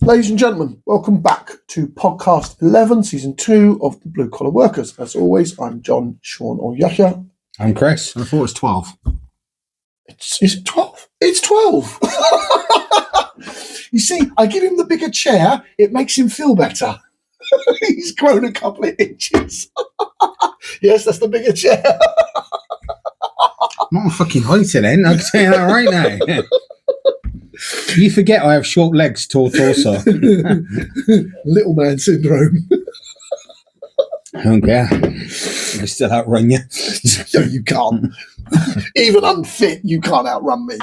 Ladies and gentlemen, welcome back to podcast 11, season 2 of the Blue Collar Workers. As always, I'm John, Sean, or Yahya. I'm Chris. I thought it was 12. Is it 12? It's 12. You see, I give him the bigger chair, it makes him feel better. He's grown a couple of inches. Yes, that's the bigger chair. Not a fucking height then, I'll tell you that right now. You forget I have short legs, tall torso. Little man syndrome. I don't care. I still outrun you. No, you can't. Even unfit, you can't outrun me.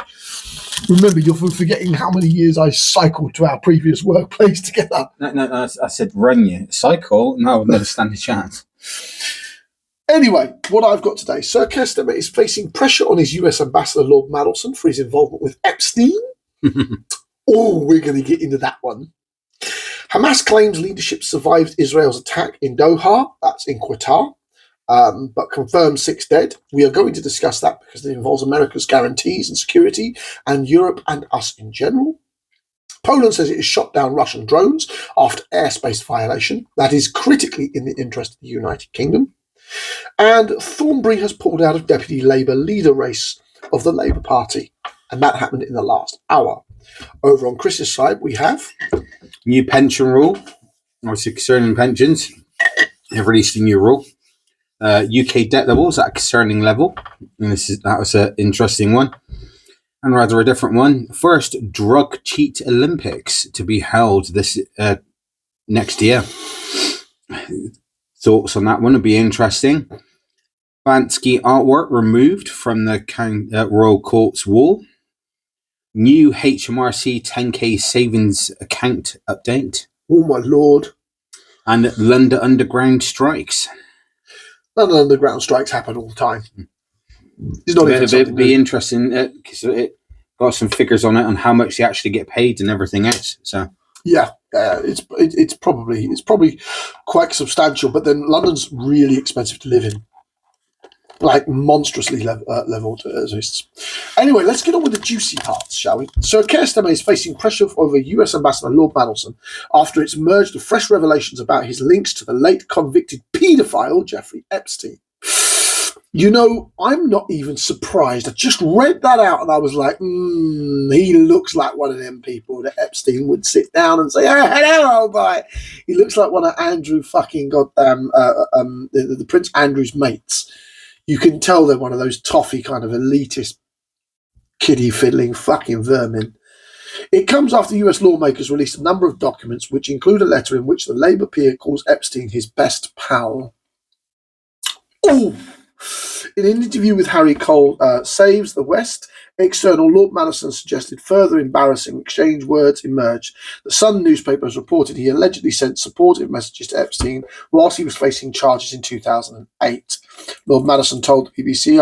Remember, you're forgetting how many years I cycled to our previous workplace together. No, I said run you. Cycle? No, I'd never stand a chance. Anyway, what I've got today, Sir Keir Starmer is facing pressure on his US Ambassador Lord Mandelson for his involvement with Epstein. Oh, we're going to get into that one. Hamas claims leadership survived Israel's attack in Doha, that's in Qatar, but confirms 6 dead. We are going to discuss that because it involves America's guarantees and security and Europe and us in general. Poland says it has shot down Russian drones after airspace violation. That is critically in the interest of the United Kingdom. And Thornbury has pulled out of Deputy Labour leader race of the Labour Party. And that happened in the last hour. Over on Chris's side, we have new pension rule, obviously concerning pensions. They've released a new rule. UK debt levels at a concerning level. And that was an interesting one. And rather a different one. First drug cheat Olympics to be held this next year. Thoughts on that one would be interesting. Bansky artwork removed from the Royal Court's wall. New 𝐬𝐻MRC 10K savings account update. Oh my lord. And London Underground strikes. London Underground strikes happen all the time. It's not It'd be interesting because it got some figures on it on how much they actually get paid and everything else. So yeah, it's probably quite substantial. But then London's really expensive to live in, like monstrously leveled. Anyway, let's get on with the juicy parts, shall we? So Keir Starmer is facing pressure over US Ambassador Lord Mandelson after it's emerged of fresh revelations about his links to the late convicted paedophile Jeffrey Epstein. You know, I'm not even surprised. I just read that out and I was like, he looks like one of them people that Epstein would sit down and say, oh, hello, old boy. He looks like one of Andrew fucking goddamn, the Prince Andrew's mates. You can tell they're one of those toffee kind of elitist, kiddie fiddling fucking vermin. It comes after US lawmakers released a number of documents which include a letter in which the Labour peer calls Epstein his best pal. Oh! In an interview with 𝐼𝐸𝐵𝐿, external Lord Mandelson suggested further embarrassing exchange words emerged. The Sun newspaper has reported he allegedly sent supportive messages to Epstein whilst he was facing charges in 2008. Lord Mandelson told the BBC,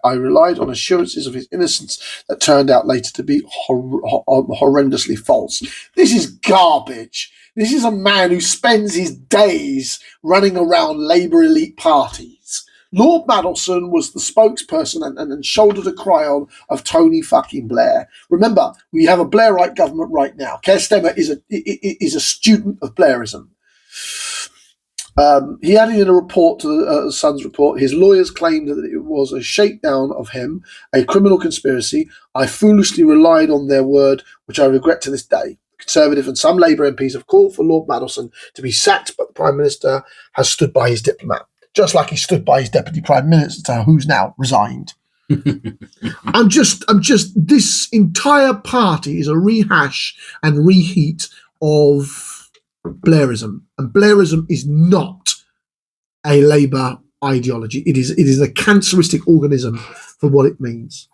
I relied on assurances of his innocence that turned out later to be horrendously false. This is garbage. This is a man who spends his days running around Labour elite parties. Lord Mandelson was the spokesperson and shoulder to cry on of Tony fucking Blair. Remember, we have a Blairite government right now. Keir Starmer is a student of Blairism. He added in a report to the Sun's report, his lawyers claimed that it was a shakedown of him, a criminal conspiracy. I foolishly relied on their word, which I regret to this day. Conservative and some Labour MPs have called for Lord Mandelson to be sacked, but the Prime Minister has stood by his diplomat. Just like he stood by his Deputy Prime Minister, who's now resigned. This entire party is a rehash and reheat of Blairism. And Blairism is not a Labour ideology. It is a canceristic organism for what it means.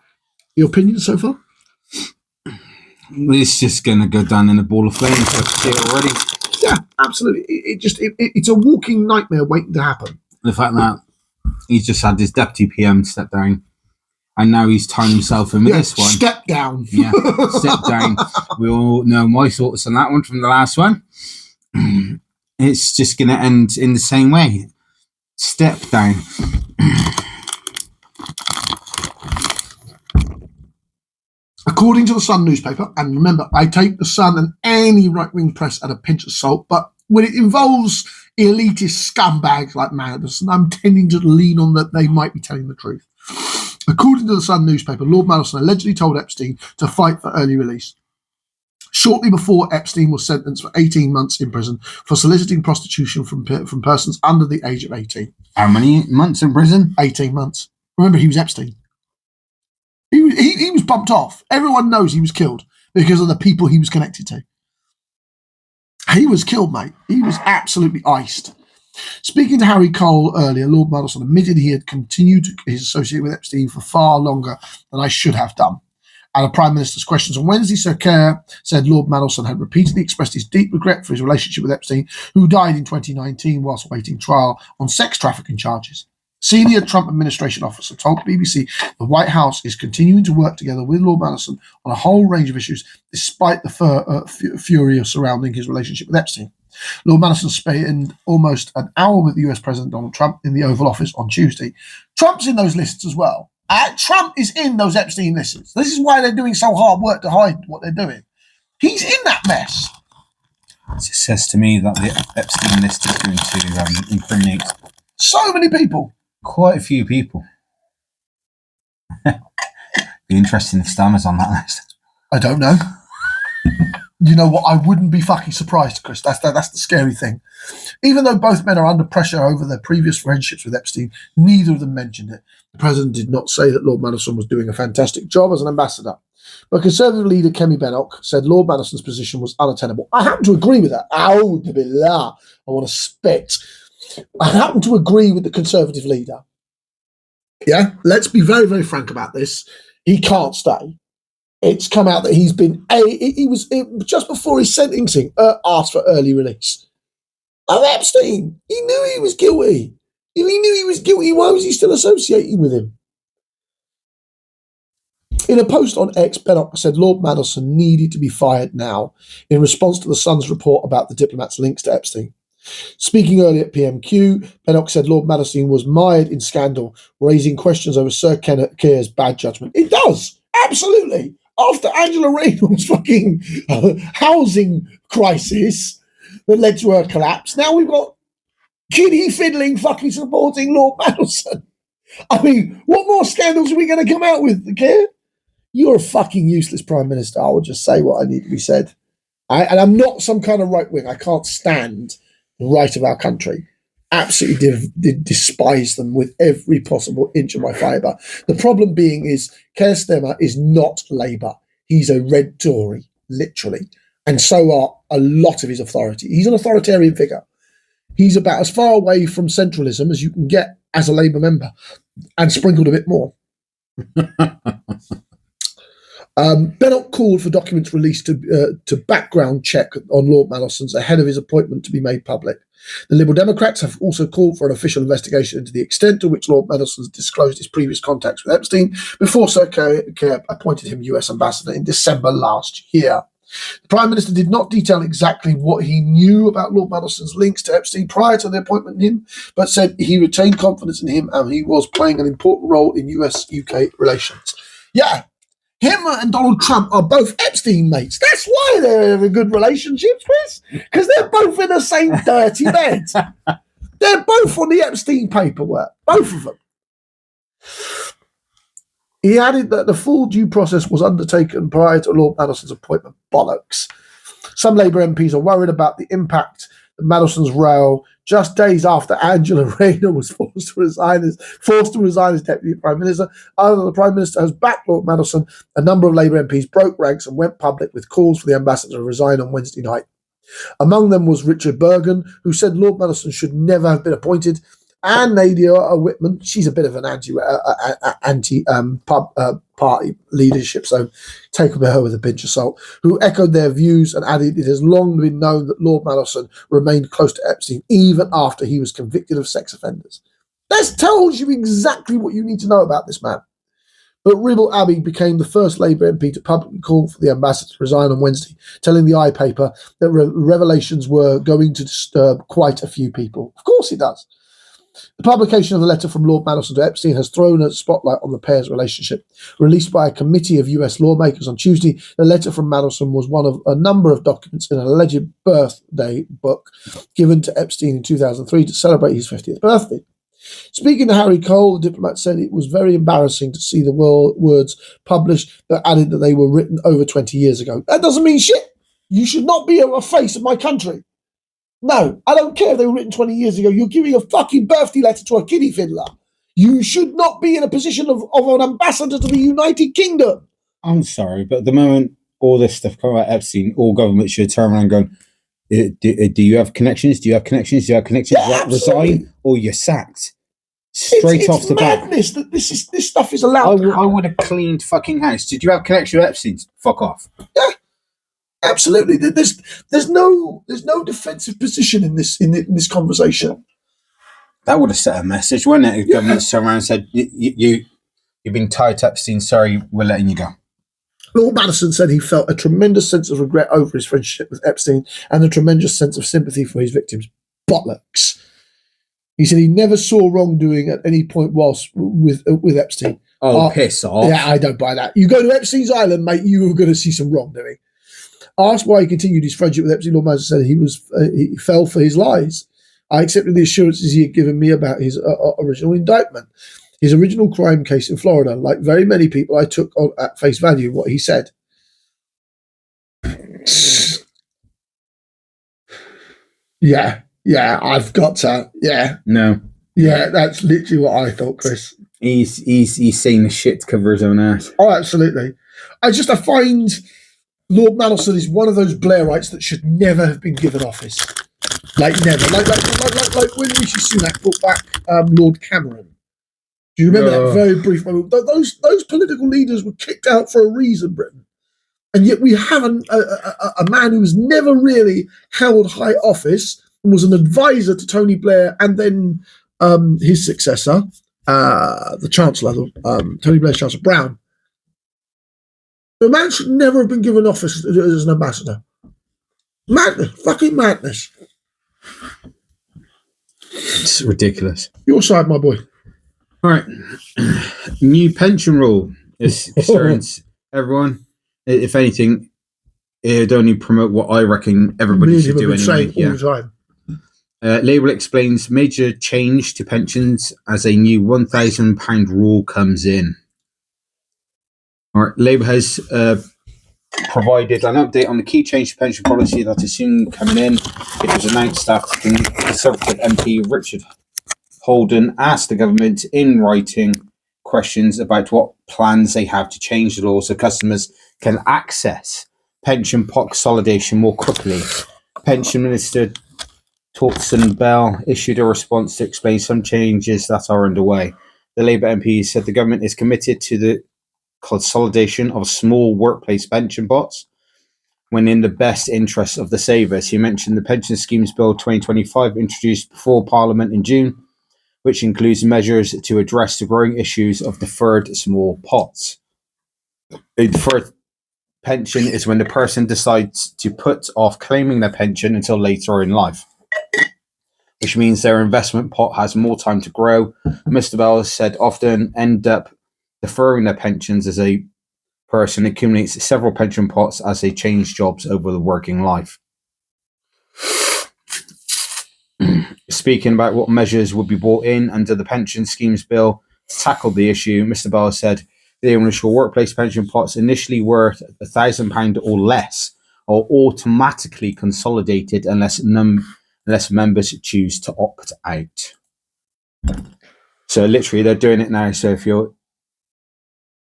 Your opinion so far? It's just going to go down in a ball of flames. I see it already. Yeah, absolutely. It's a walking nightmare waiting to happen. The fact that he's just had his deputy PM step down, and now he's tying himself in with this one. Step down. Yeah, step down. We all know my thoughts on that one from the last one. It's just going to end in the same way. Step down. I According to the Sun newspaper, and remember, I take the Sun and any right-wing press at a pinch of salt, but when it involves elitist scumbags like Mandelson, I'm tending to lean on that they might be telling the truth. According to the Sun newspaper, Lord Mandelson allegedly told Epstein to fight for early release. Shortly before, Epstein was sentenced for 18 months in prison for soliciting prostitution from persons under the age of 18. How many months in prison? 18 months. Remember, he was Epstein. He was bumped off. Everyone knows he was killed because of the people he was connected to. He was killed, mate. He was absolutely iced. Speaking to Harry Cole earlier, Lord Mandelson admitted he had continued his association with Epstein for far longer than I should have done. At the Prime Minister's questions on Wednesday, 𝐼𝐸 said Lord Mandelson had repeatedly expressed his deep regret for his relationship with Epstein, who died in 2019 whilst awaiting trial on sex trafficking charges. Senior Trump administration officer told the BBC the White House is continuing to work together with Lord Mandelson on a whole range of issues, despite the fury surrounding his relationship with Epstein. Lord Mandelson spent almost an hour with the US President Donald Trump in the Oval Office on Tuesday. Trump's in those lists as well. Trump is in those Epstein lists. This is why they're doing so hard work to hide what they're doing. He's in that mess. It says to me that the Epstein list is going to incriminate so many people. Quite a few people. Be interesting if Stan is on that list. I don't know. You know what? I wouldn't be fucking surprised, Chris. That's the scary thing. Even though both men are under pressure over their previous friendships with Epstein, neither of them mentioned it. The president did not say that Lord Mandelson was doing a fantastic job as an ambassador. But Conservative leader 𝐾𝐸 said Lord Mandelson's position was unattainable. I happen to agree with that. I want to spit. I happen to agree with the Conservative leader. Yeah, let's be very, very frank about this. He can't stay. It's come out that he's been just before his sentencing asked for early release of Epstein. He knew he was guilty. If he knew he was guilty, why was he still associating with him? In a post on X, 𝐵enock said Lord Mandelson needed to be fired now in response to the Sun's report about the diplomat's links to Epstein. Speaking earlier at PMQ, 𝐵enock said Lord Mandelson was mired in scandal, raising questions over 𝐟 bad judgment. It does, absolutely. After Angela Rayner's fucking housing crisis that led to her collapse, now we've got kiddie fiddling fucking supporting Lord Mandelson. I mean, what more scandals are we going to come out with, 𝐾𝐸? You're a fucking useless Prime Minister. I will just say what I need to be said. And I'm not some kind of right wing. I can't stand the right of our country. Absolutely despise them with every possible inch of my fibre. The problem being is 𝐾𝐸 Starmer is not Labour. He's a red Tory, literally. And so are a lot of his authority. He's an authoritarian figure. He's about as far away from centralism as you can get as a Labour member, and sprinkled a bit more. 𝐵enock called for documents released to background check on Lord Mandelson's ahead of his appointment to be made public. The Liberal Democrats have also called for an official investigation into the extent to which Lord Mandelson disclosed his previous contacts with Epstein before 𝐼𝐸 appointed him US ambassador in December last year. The Prime Minister did not detail exactly what he knew about Lord Mandelson's links to Epstein prior to the appointment in him, but said he retained confidence in him and he was playing an important role in US-UK relations. Yeah. Him and Donald Trump are both Epstein mates. That's why they're in good relationships, Chris. Because they're both in the same dirty bed. They're both on the Epstein paperwork. Both of them. He added that the full due process was undertaken prior to Lord Mandelson's appointment. Bollocks. Some Labour MPs are worried about the impact of Mandelson's row just days after Angela Rayner was forced to resign as Deputy Prime Minister. Other than the Prime Minister has backed Lord Mandelson, a number of Labour MPs broke ranks and went public with calls for the ambassador to resign on Wednesday night. Among them was Richard Bergen, who said Lord Mandelson should never have been appointed, and Nadia Whitman. She's a bit of an anti-party leadership, so take her with a pinch of salt, who echoed their views and added it has long been known that Lord Mandelson remained close to Epstein even after he was convicted of sex offenders. That tells you exactly what you need to know about this man. But Ribble Abbey became the first Labour MP to publicly call for the ambassador to resign on Wednesday, telling the I paper that revelations were going to disturb quite a few people. Of course he does. The publication of the letter from Lord Mandelson to Epstein has thrown a spotlight on the pair's relationship. Released by a committee of US lawmakers on Tuesday, the letter from Mandelson was one of a number of documents in an alleged birthday book given to Epstein in 2003 to celebrate his 50th birthday. Speaking to Harry Cole, the diplomat said it was very embarrassing to see the words published that added that they were written over 20 years ago. That doesn't mean shit. You should not be a face of my country. No, I don't care if they were written 20 years ago. You're giving a fucking birthday letter to a kiddie fiddler. You should not be in a position of an ambassador to the United Kingdom. I'm sorry, but at the moment all this stuff coming about Epstein, all governments should turn around and go, do you have connections? Do you have connections? Do you have connections? Yeah, resign or you're sacked. Straight off the bat. It's madness that this stuff is allowed. I would have cleaned fucking house. Did you have connection with Epstein? Fuck off. Yeah. Absolutely, there's no defensive position in this conversation. That would have set a message, wouldn't it? If government turned around and said, "You've been tied to Epstein. Sorry, we're letting you go." Lord Mandelson said he felt a tremendous sense of regret over his friendship with Epstein and a tremendous sense of sympathy for his victims. Bollocks. He said he never saw wrongdoing at any point whilst with Epstein. Piss off! Yeah, I don't buy that. You go to Epstein's island, mate, you are going to see some wrongdoing. Asked why he continued his friendship with Epstein, Lord Mandelson said he fell for his lies. I accepted the assurances he had given me about his original indictment. His original crime case in Florida. Like very many people, I took at face value what he said. Yeah, I've got to. Yeah. No. Yeah, that's literally what I thought, Chris. He's saying the shit to cover his own ass. Oh, absolutely. I find Lord Mandelson is one of those Blairites that should never have been given office. Like never. Like when Rishi Sunak brought back Lord Cameron. Do you remember that very brief moment? Those political leaders were kicked out for a reason, Britain. And yet we have a man who has never really held high office and was an advisor to Tony Blair and then his successor, the Chancellor, Tony Blair's Chancellor, Brown. The man should never have been given office as an ambassador. Madness. Fucking madness. It's ridiculous. Your side, my boy. All right. New pension rule. This concerns everyone. If anything, it would only promote what I reckon everybody should do anyway. All the time. Labour explains major change to pensions as a new £1,000 rule comes in. All right, Labour has provided an update on the key change to pension policy that is soon coming in. It was announced after Conservative MP Richard Holden asked the government in writing questions about what plans they have to change the law so customers can access pension pot consolidation more quickly. Pension Minister Torsten Bell issued a response to explain some changes that are underway. The Labour MP said the government is committed to the consolidation of small workplace pension pots when in the best interests of the savers. He mentioned the Pension Schemes Bill 2025 introduced before Parliament in June, which includes measures to address the growing issues of deferred small pots. A deferred pension is when the person decides to put off claiming their pension until later in life, which means their investment pot has more time to grow. Mr. Bell said often end up deferring their pensions as a person accumulates several pension pots as they change jobs over the working life. Speaking about what measures would be brought in under the Pension Schemes Bill to tackle the issue, Mr. Bell said the initial workplace pension pots initially worth £1,000 or less are automatically consolidated unless members choose to opt out. So literally they're doing it now. So if you're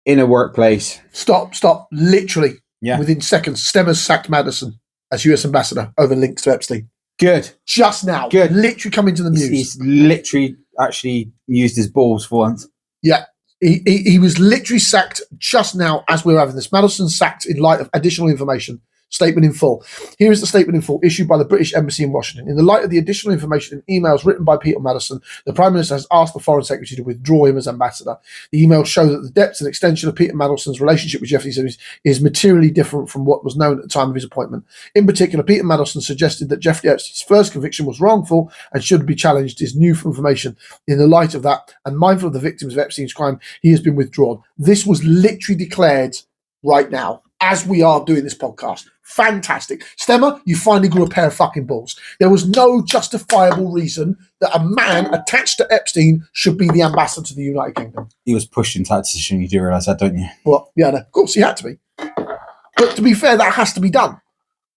in a workplace... Stop. Literally. Yeah. Within seconds, Stemmers sacked Mandelson as US ambassador over links to Epstein. Good. Just now. Good. Literally coming to the news. He's literally actually used his balls for once. Yeah. He was literally sacked just now as we're having this. Mandelson sacked in light of additional information Statement in full. Here is the statement in full issued by the British Embassy in Washington. In the light of the additional information in emails written by Peter Mandelson, the Prime Minister has asked the Foreign Secretary to withdraw him as ambassador. The emails show that the depth and extension of Peter Mandelson's relationship with Jeffrey Epstein is materially different from what was known at the time of his appointment. In particular, Peter Mandelson suggested that Jeffrey Epstein's first conviction was wrongful and should be challenged. His new information in the light of that, and mindful of the victims of Epstein's crime, he has been withdrawn. This was literally declared right now, as we are doing this podcast. Fantastic. Stemmer, you finally grew a pair of fucking balls. There was no justifiable reason that a man attached to Epstein should be the ambassador to the United Kingdom. He was pushed into that decision. You do realise that, don't you? Well, yeah, no, of course he had to be. But to be fair, that has to be done.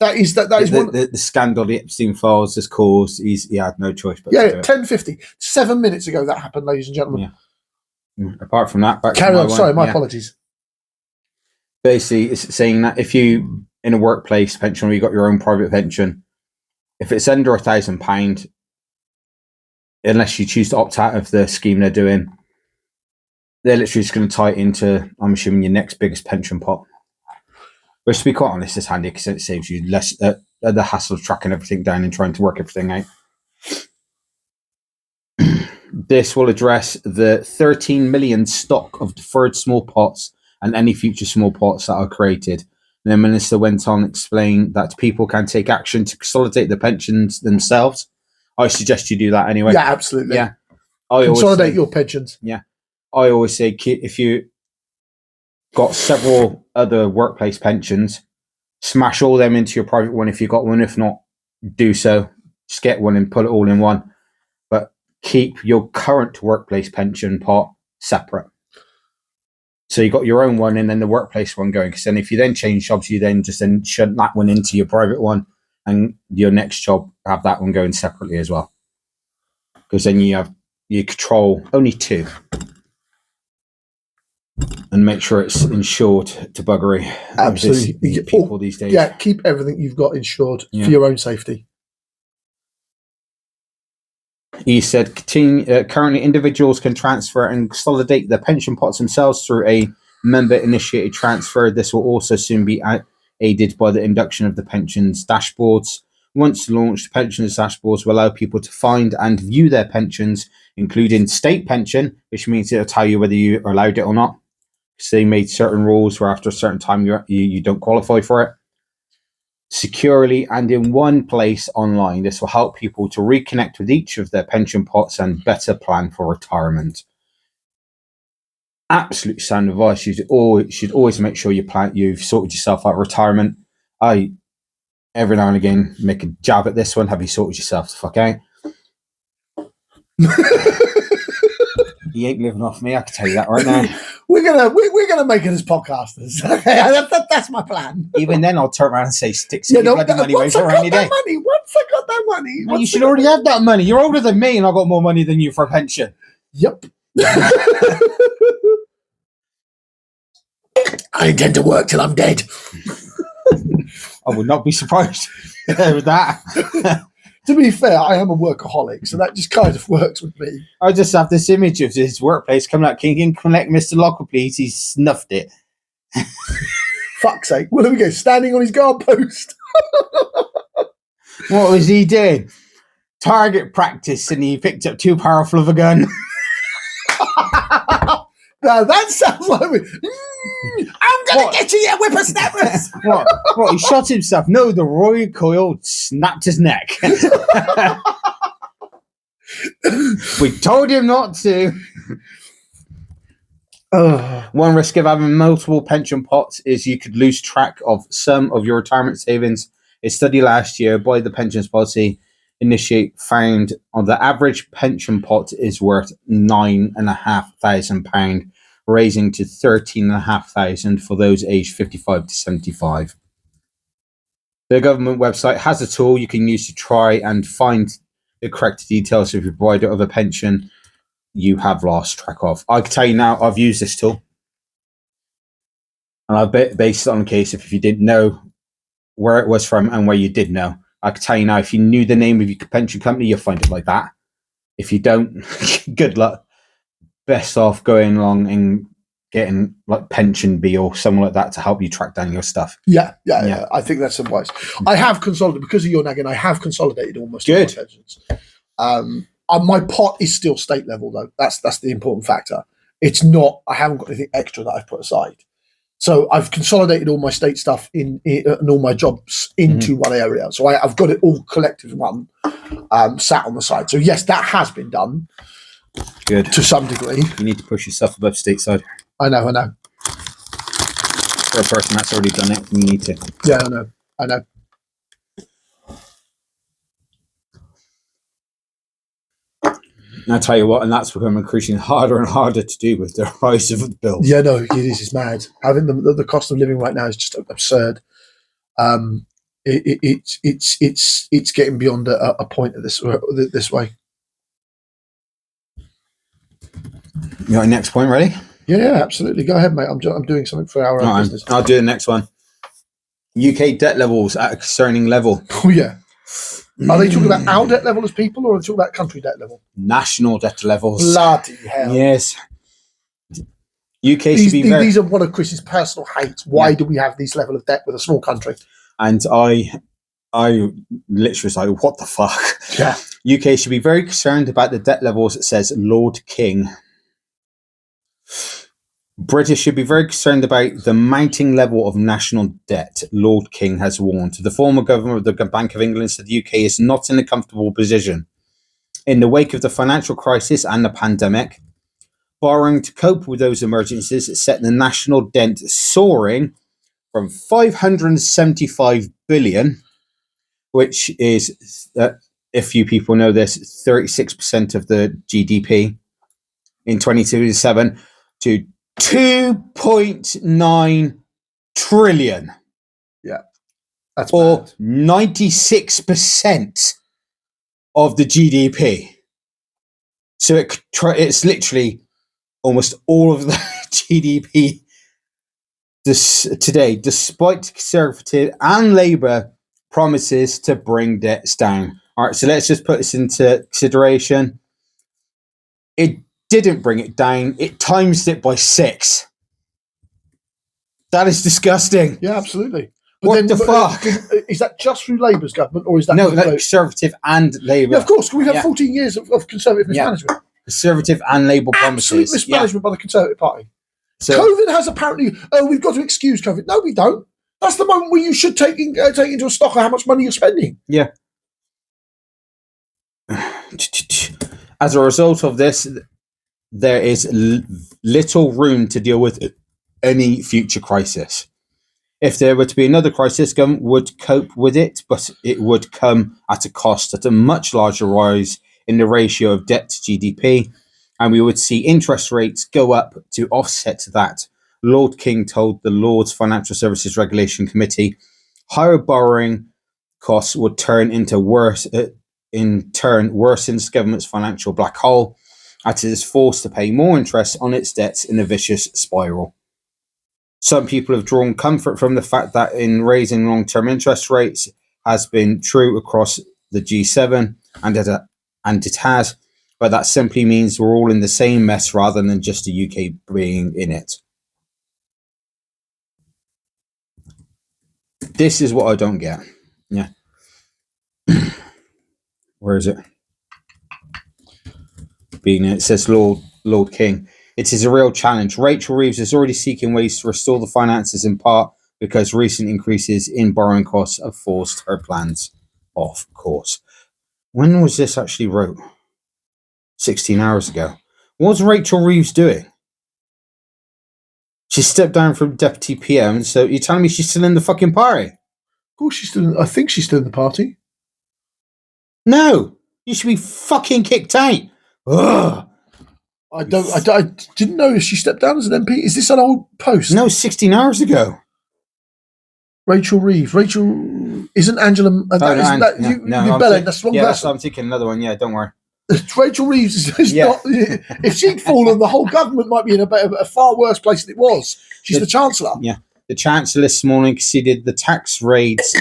That is the scandal the Epstein files has caused. He had no choice but to do it. 10:50. 7 minutes ago that happened, ladies and gentlemen. Yeah. Apart from that, carry on. Sorry, my apologies. Basically, it's saying that if you in a workplace pension or you got your own private pension, if it's under £1,000, unless you choose to opt out of the scheme they're doing, they're literally just going to tie it into, I'm assuming, your next biggest pension pot. Which, to be quite honest, is handy because it saves you less the hassle of tracking everything down and trying to work everything out. This will address the 13 million stock of deferred small pots and any future small pots that are created. And the minister went on to explain that people can take action to consolidate the pensions themselves. I suggest you do that anyway. Yeah, absolutely. Yeah, consolidate your pensions. Yeah, I always say if you got several other workplace pensions, smash all them into your private one if you got one. If not, do so. Just get one and put it all in one. But keep your current workplace pension pot separate. So you got your own one and then the workplace one going. Because then if you then change jobs, you then shunt that one into your private one, and your next job have that one going separately as well. Because then you control only two. And make sure it's insured to buggery. Absolutely. People these days. Yeah, keep everything you've got insured for your own safety. He said, currently individuals can transfer and consolidate their pension pots themselves through a member-initiated transfer. This will also soon be aided by the induction of the pensions dashboards. Once launched, pensions dashboards will allow people to find and view their pensions, including state pension, which means it'll tell you whether you are allowed it or not. So they made certain rules where after a certain time you don't qualify for it. Securely and in one place online. This will help people to reconnect with each of their pension pots and better plan for retirement. Absolute sound advice. You should always make sure you've sorted yourself out retirement. I every now and again make a jab at this one. Have you sorted yourself the fuck out? You ain't living off me, I can tell you that right now. We're gonna make it as podcasters. That's my plan. Even then, I'll turn around and say, "Stick to your bloody money away for a rainy day." Once I got that money, well, you should already have that money. You're older than me, and I got more money than you for a pension. Yep. I intend to work till I'm dead. I would not be surprised with that. To be fair, I am a workaholic, so that just kind of works with me. I just have this image of his workplace coming out, "Can you collect Mr. Locker, please?" He snuffed it. Fuck's sake. Well, there we go, standing on his guard post. What was he doing? Target practice, and he picked up too powerful of a gun. Now, that sounds like me. I'm going to get you, you whippersnappers. What? He shot himself? No, the recoil snapped his neck. We told him not to. One risk of having multiple pension pots is you could lose track of some of your retirement savings. A study last year by the Pensions Policy Initiative found on the average pension pot is worth £9,500, raising to £13,500 for those aged 55 to 75. The government website has a tool you can use to try and find the correct details of your provider of a pension you have lost track of. I can tell you now, I've used this tool. And I've based it on a case if you didn't know where it was from and where you did know. I can tell you now, if you knew the name of your pension company, you'll find it like that. If you don't, good luck. Best off going along and getting like Pension Bee or someone like that to help you track down your stuff. Yeah. I think that's some wise. I have consolidated, because of your nagging, I have consolidated almost all my pensions. My pot is still state level, though. That's the important factor. It's not, I haven't got anything extra that I've put aside. So I've consolidated all my state stuff in and all my jobs into one area. So I've got it all collected in one, sat on the side. So yes, that has been done. Good. To some degree. You need to push yourself above stateside. I know. For a person that's already done it, you need to. Yeah, I know. And I tell you what, and that's becoming increasingly harder and harder to do with the rise of the bills. Yeah, no, it is. It's mad. Having the cost of living right now is just absurd. It's getting beyond a point of this way. You got your next point ready? Yeah, absolutely. Go ahead, mate. I'm doing something for our own business. I'll do the next one. UK debt levels at a concerning level. Oh, yeah. Are they talking about our debt level as people, or are they talking about country debt level? National debt levels. Bloody hell. Yes. These are one of Chris's personal hates. Why do we have this level of debt with a small country? And I literally was like, what the fuck? Yeah. UK should be very concerned about the debt levels, it says Lord King. British should be very concerned about the mounting level of national debt, Lord King has warned. The former governor of the Bank of England said the UK is not in a comfortable position. In the wake of the financial crisis and the pandemic, borrowing to cope with those emergencies set the national debt soaring from 575 billion, which is, if you people know this, 36% of the GDP in 2027, to 2.9 trillion. Yeah. That's or bad. 96% of the GDP. So it's literally almost all of the GDP today, despite Conservative and Labour promises to bring debts down. All right, so let's just put this into consideration. It didn't bring it down. It times it by 6. That is disgusting. Yeah, absolutely. But what the fuck? Is that just through Labour's government, or is that... No, that's Conservative and Labour. Yeah, of course. We've had 14 years of Conservative mismanagement. Conservative and Labour promises. Absolute mismanagement by the Conservative Party. So, COVID has apparently... we've got to excuse COVID. No, we don't. That's the moment where you should take into a stock of how much money you're spending. Yeah. As a result of this, there is little room to deal with any future crisis. If there were to be another crisis, government would cope with it, but it would come at a cost, at a much larger rise in the ratio of debt to GDP, and we would see interest rates go up to offset that. Lord King told the Lords Financial Services Regulation Committee higher borrowing costs would in turn worsens government's financial black hole, as it is forced to pay more interest on its debts in a vicious spiral. Some people have drawn comfort from the fact that in raising long-term interest rates has been true across the G7, and it has, but that simply means we're all in the same mess rather than just the UK being in it. This is what I don't get. Yeah. Where is it? It says Lord King. It is a real challenge. Rachel Reeves is already seeking ways to restore the finances, in part because recent increases in borrowing costs have forced her plans off course. When was this actually wrote? 16 hours ago. What was Rachel Reeves doing? She stepped down from deputy PM, so you're telling me she's still in the fucking party? Of course she's still. I think she's still in the party. No, you should be fucking kicked out. Ugh. I didn't know if she stepped down as an MP. Is this an old post? No, 16 hours ago. Rachel Reeves. Rachel isn't Angela. No, That's the wrong person. That's I'm thinking another one. Yeah, don't worry. Rachel Reeves is not. If she'd fallen, the whole government might be in a far worse place than it was. She's the Chancellor. Yeah, the Chancellor this morning conceded the tax raids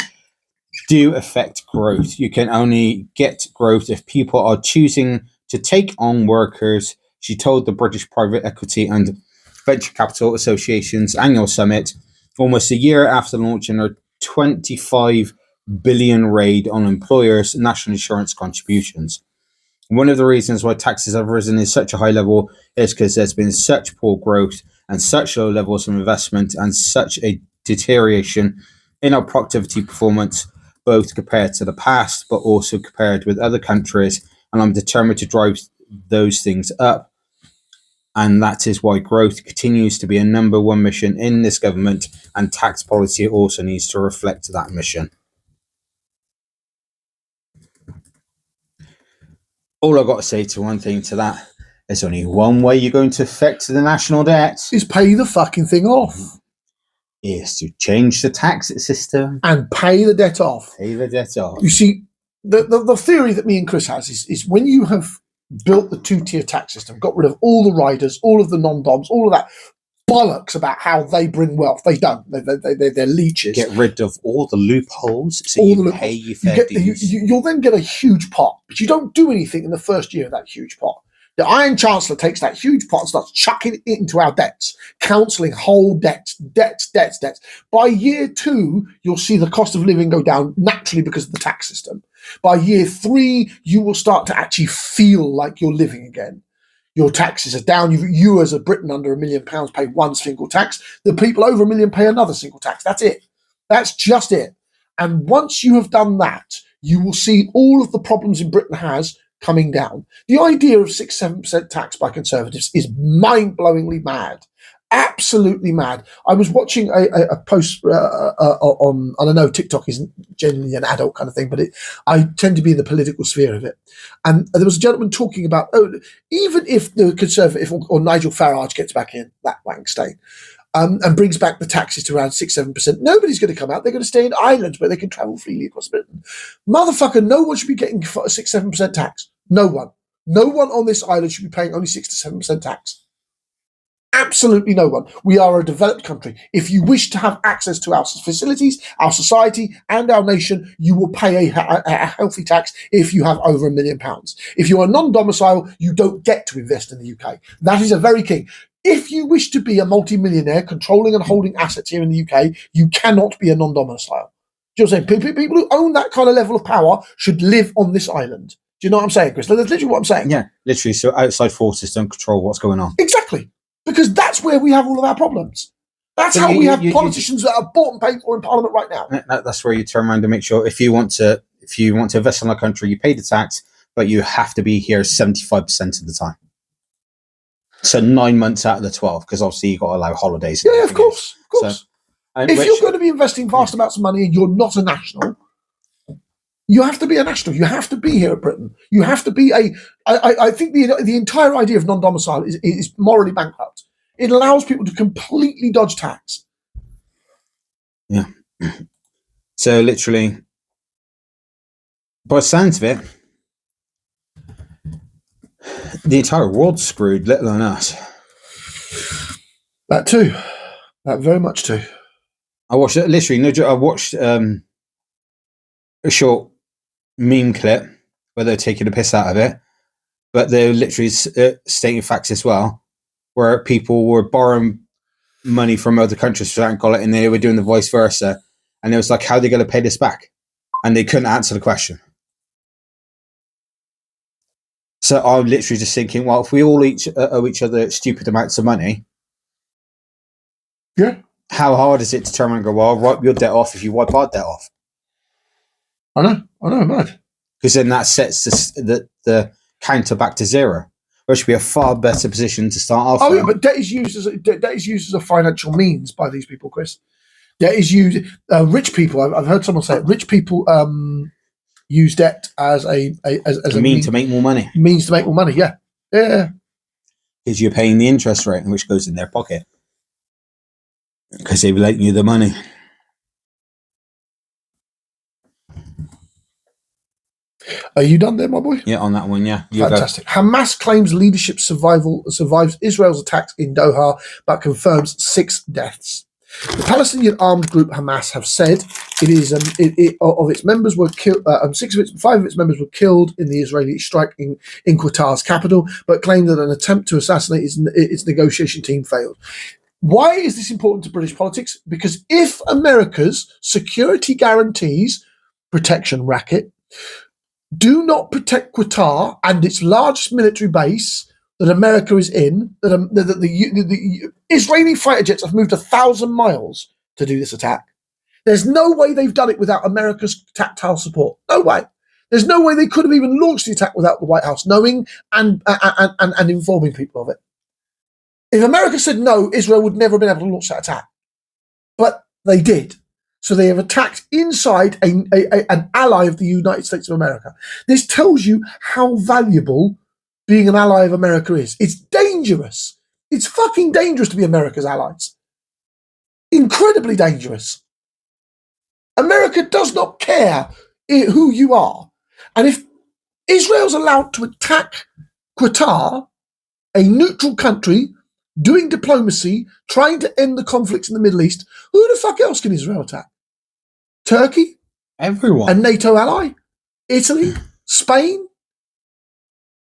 do affect growth. You can only get growth if people are choosing to take on workers. She told the British private equity and Venture Capital Association's annual summit, almost a year after launching a 25 billion raid on employers' national insurance contributions. One of the reasons why taxes have risen in such a high level is because there's been such poor growth and such low levels of investment and such a deterioration in our productivity performance, both compared to the past, but also compared with other countries. And I'm determined to drive those things up. And that is why growth continues to be a number one mission in this government, and tax policy also needs to reflect that mission. All I've got to say to one thing to that, there's only one way you're going to affect the national debt. Is pay the fucking thing off. Is to change the tax system. And pay the debt off. Pay the debt off. You see, the theory that me and Chris has is when you have built the two-tier tax system, got rid of all the riders, all of the non-doms, all of that bollocks about how they bring wealth. They don't. They're leeches. Get rid of all the loopholes so all you pay your fair dues. You'll then get a huge pot, but you don't do anything in the first year of that huge pot. The Iron Chancellor takes that huge pot and starts chucking it into our debts, counselling whole debts. By year 2, you'll see the cost of living go down naturally because of the tax system. By year 3, you will start to actually feel like you're living again. Your taxes are down. You as a Briton under £1 million pay one single tax. The people over £1 million pay another single tax. That's it. That's just it. And once you have done that, you will see all of the problems in Britain has coming down. The idea of 6-7% tax by Conservatives is mind-blowingly mad. Absolutely mad. I was watching a post on, I don't know, TikTok isn't generally an adult kind of thing, but I tend to be in the political sphere of it. And there was a gentleman talking about, even if the Conservative or Nigel Farage gets back in, that wank state, and brings back the taxes to around 6-7%, nobody's going to come out. They're going to stay in islands where they can travel freely across Britain. Motherfucker, no one should be getting a 6-7% tax. No one. No one on this island should be paying only 6-7% tax. Absolutely no one. We are a developed country. If you wish to have access to our facilities, our society, and our nation, you will pay a healthy tax if you have over £1 million. If you are non-domicile, you don't get to invest in the UK. That is a very key. If you wish to be a multi-millionaire controlling and holding assets here in the UK, you cannot be a non-domicile. Do you know what I'm saying? People who own that kind of level of power should live on this island. Do you know what I'm saying, Chris? That's literally what I'm saying. Yeah, literally. So outside forces don't control what's going on. Exactly. Because that's where we have all of our problems. That's how we have politicians that are bought and paid for in Parliament right now. That's where you turn around to make sure if you want to invest in a country, you pay the tax, but you have to be here 75% of the time. So 9 months out of the 12, because obviously you've got to allow holidays. Yeah, of course. Of course. So, if you're going to be investing vast amounts of money and you're not a national, you have to be a national. You have to be here at Britain. You have to be I think the entire idea of non-domicile is morally bankrupt. It allows people to completely dodge tax. Yeah. So literally, by the sounds of it, the entire world's screwed, let alone us. That too. That very much too. I watched it, literally, no joke, I watched a short meme clip where they're taking a piss out of it, but they're literally stating facts as well, where people were borrowing money from other countries for that and they were doing the vice versa, and it was like, how are they going to pay this back? And they couldn't answer the question. So I'm literally just thinking, well, if we all owe each other stupid amounts of money, yeah, how hard is it to turn around and go, well, I'll wipe your debt off if you wipe our debt off? I know, mad. Because then that sets the counter back to zero, which should be a far better position to start off. Yeah, but debt is used as a financial means by these people, Chris. Debt is used. Rich people, I've heard someone say it. Rich people use debt as a means to make more money. Means to make more money. Yeah. Because you're paying the interest rate, which goes in their pocket. Because they've lent you the money. Are you done there, my boy? Yeah, on that one, yeah. Fantastic. Hamas claims leadership survives Israel's attacks in Doha, but confirms 6 deaths. The Palestinian armed group Hamas have said it is of its members were killed. 5 of its members were killed in the Israeli strike in Qatar's capital, but claimed that an attempt to assassinate its negotiation team failed. Why is this important to British politics? Because if America's security guarantees, protection racket, do not protect Qatar and its largest military base that America is in, that the Israeli fighter jets have moved 1,000 miles to do this attack. There's no way they've done it without America's tactile support. No way. There's no way they could have even launched the attack without the White House knowing and informing people of it. If America said no, Israel would never have been able to launch that attack. But they did. So they have attacked inside an ally of the United States of America. This tells you how valuable being an ally of America is. It's dangerous. It's fucking dangerous to be America's allies. Incredibly dangerous. America does not care who you are. And if Israel's allowed to attack Qatar, a neutral country, doing diplomacy, trying to end the conflicts in the Middle East, who the fuck else can Israel attack? Turkey? Everyone. A NATO ally? Italy? Spain?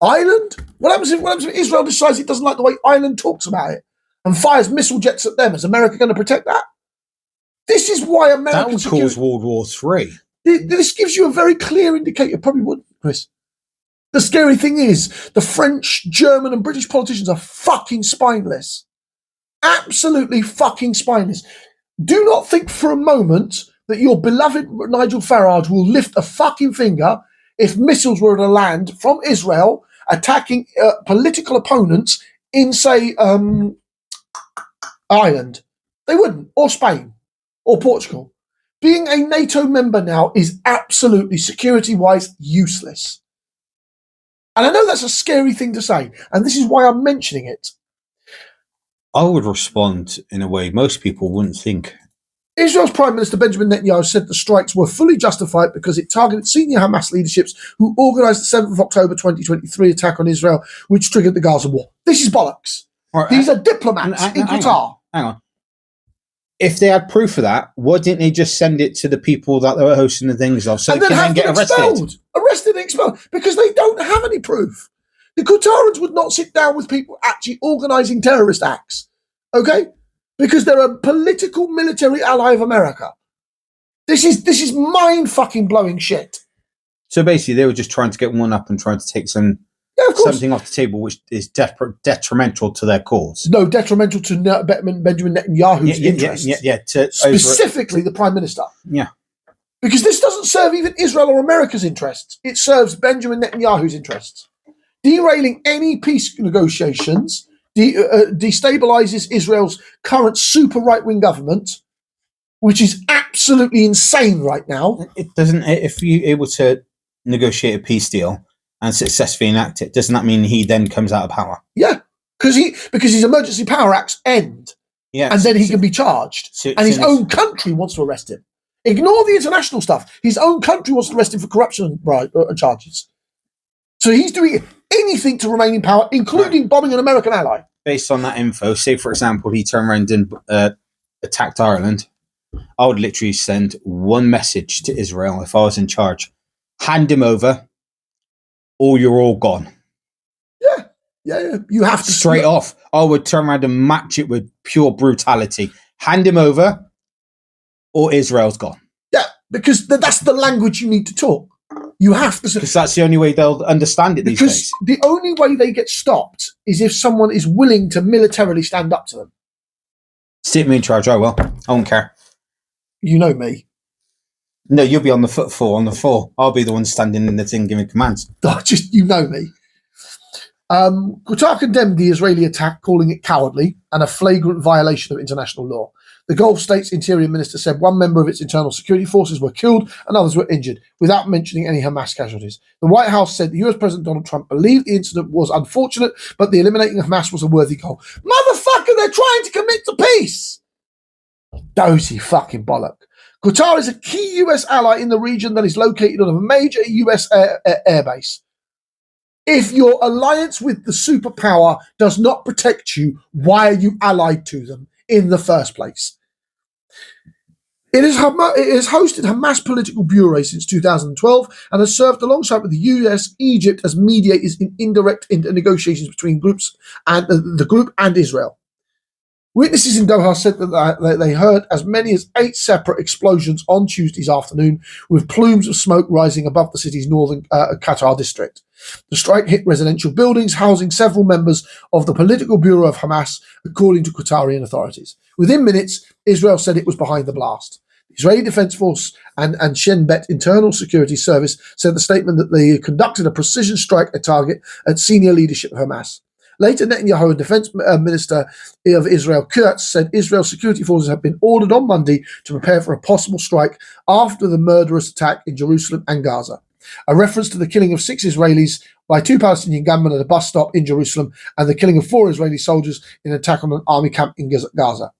Ireland? What happens if Israel decides it doesn't like the way Ireland talks about it and fires missile jets at them? Is America going to protect that? This is why America... That would cause World War III. This gives you a very clear indicator. Probably wouldn't, Chris. The scary thing is the French, German and British politicians are fucking spineless. Absolutely fucking spineless. Do not think for a moment that your beloved Nigel Farage will lift a fucking finger if missiles were to land from Israel attacking political opponents in, say, Ireland. They wouldn't. Or Spain. Or Portugal. Being a NATO member now is absolutely, security-wise, useless. And I know that's a scary thing to say, and this is why I'm mentioning it. I would respond in a way most people wouldn't think. Israel's Prime Minister Benjamin Netanyahu said the strikes were fully justified because it targeted senior Hamas leaderships who organised the 7th of October 2023 attack on Israel, which triggered the Gaza war. This is bollocks. Right, These are diplomats in Qatar. Hang on. If they had proof of that, why didn't they just send it to the people that they were hosting the things of so they can then get arrested? Arrested and expelled because they don't have any proof. The Qatarians would not sit down with people actually organising terrorist acts, okay? Because they're a political military ally of America. This is mind-fucking blowing shit. So basically, they were just trying to get one up and trying to take something off the table which is detrimental to their cause. No, detrimental to Benjamin Netanyahu's interests. Specifically the Prime Minister. Yeah. Because this doesn't serve even Israel or America's interests. It serves Benjamin Netanyahu's interests. Derailing any peace negotiations destabilizes Israel's current super right-wing government, which is absolutely insane right now. It doesn't. If you're able to negotiate a peace deal and successfully enact it, doesn't that mean he then comes out of power? Yeah, because his emergency power acts end, and then he can be charged, and his own country wants to arrest him. Ignore the international stuff. His own country wants to arrest him for corruption charges. So he's doing anything to remain in power, including bombing an American ally. Based on that info, say, for example, he turned around and attacked Ireland, I would literally send one message to Israel if I was in charge. Hand him over, or you're all gone. Yeah. You have to... Straight off. I would turn around and match it with pure brutality. Hand him over, or Israel's gone. Yeah, because that's the language you need to talk. You have to... Because that's the only way they'll understand it these days. Because the only way they get stopped is if someone is willing to militarily stand up to them. Stick me in charge, I will. I won't care. You know me. No, you'll be on the on the floor. I'll be the one standing in the thing giving commands. You know me. Qatar condemned the Israeli attack, calling it cowardly and a flagrant violation of international law. The Gulf state's interior minister said one member of its internal security forces were killed and others were injured, without mentioning any Hamas casualties. The White House said the US President Donald Trump believed the incident was unfortunate, but the eliminating of Hamas was a worthy goal. Motherfucker, they're trying to commit to peace! Dozy fucking bollock. Qatar is a key US ally in the region that is located on a major US airbase. If your alliance with the superpower does not protect you, why are you allied to them in the first place? It has hosted Hamas political bureau since 2012 and has served alongside with the US, Egypt as mediators in indirect negotiations between groups and the group and Israel. Witnesses in Doha said that they heard as many as 8 separate explosions on Tuesday's afternoon, with plumes of smoke rising above the city's northern Qatar district. The strike hit residential buildings housing several members of the political bureau of Hamas, according to Qatari authorities. Within minutes, Israel said it was behind the blast. The Israeli Defense Force and Shin Bet Internal Security Service said in the statement that they conducted a precision strike at target at senior leadership of Hamas. Later, Netanyahu, Defense Minister of Israel, 𝐬𝐮𝐬𝐫𝐿, said Israel's security forces have been ordered on Monday to prepare for a possible strike after the murderous attack in Jerusalem and Gaza. A reference to the killing of 6 Israelis by 2 Palestinian gunmen at a bus stop in Jerusalem and the killing of 4 Israeli soldiers in an attack on an army camp in Gaza.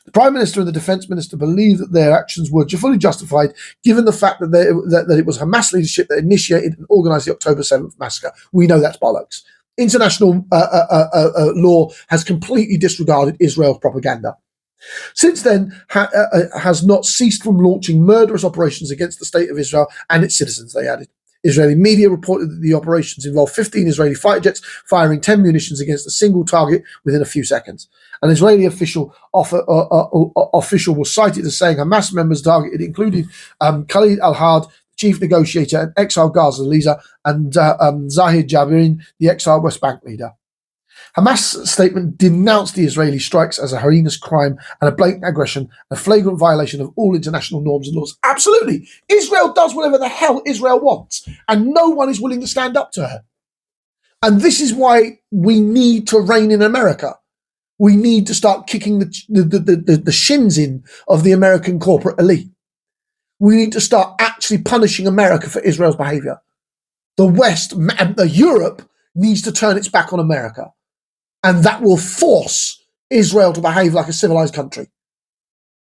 The Prime Minister and the Defense Minister believe that their actions were fully justified given the fact that it was Hamas leadership that initiated and organised the October 7th massacre. We know that's bollocks. International law has completely disregarded Israel's propaganda. Since then, has not ceased from launching murderous operations against the state of Israel and its citizens, they added. Israeli media reported that the operations involved 15 Israeli fighter jets firing 10 munitions against a single target within a few seconds. An Israeli official was cited as saying Hamas members targeted included Khalid al-Had, chief negotiator and exiled Gaza leader, and 𝐦𝐨𝐫𝐵𝐿, the exiled West Bank leader. Hamas' statement denounced the Israeli strikes as a heinous crime and a blatant aggression, a flagrant violation of all international norms and laws. Absolutely. Israel does whatever the hell Israel wants, and no one is willing to stand up to her. And this is why we need to reign in America. We need to start kicking the shins in of the American corporate elite. We need to start actually punishing America for Israel's behavior. The West, Europe, needs to turn its back on America. And that will force Israel to behave like a civilized country.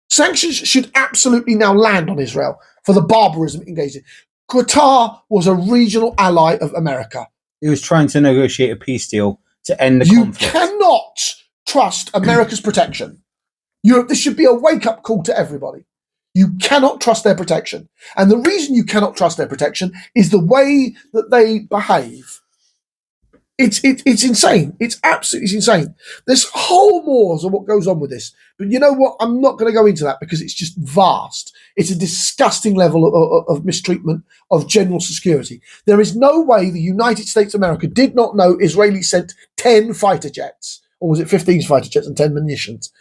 Sanctions should absolutely now land on Israel for the barbarism it engaged in. Qatar was a regional ally of America. He was trying to negotiate a peace deal to end the conflict. You cannot trust America's protection. This should be a wake-up call to everybody. You cannot trust their protection. And the reason you cannot trust their protection is the way that they behave. It's insane. It's absolutely insane. There's whole mores of what goes on with this. But you know what? I'm not going to go into that because it's just vast. It's a disgusting level of mistreatment of general security. There is no way the United States of America did not know Israelis sent 10 fighter jets, or was it 15 fighter jets and 10 munitions,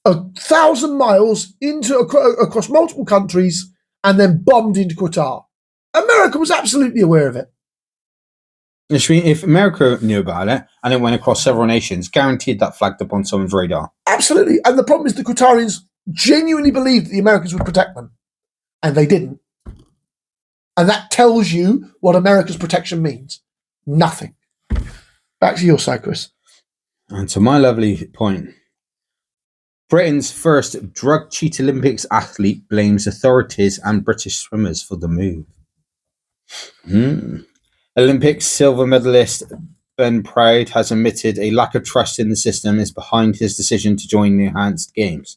1,000 miles across multiple countries and then bombed into Qatar. America was absolutely aware of it. If America knew about it and it went across several nations, guaranteed that flagged up on someone's radar. Absolutely. And the problem is the Qatarians genuinely believed that the Americans would protect them. And they didn't. And that tells you what America's protection means. Nothing. Back to your side, Chris. And to my lovely point. Britain's first drug-cheat Olympics athlete blames authorities and British swimmers for the move. Olympics silver medalist Ben Proud has admitted a lack of trust in the system is behind his decision to join the enhanced games.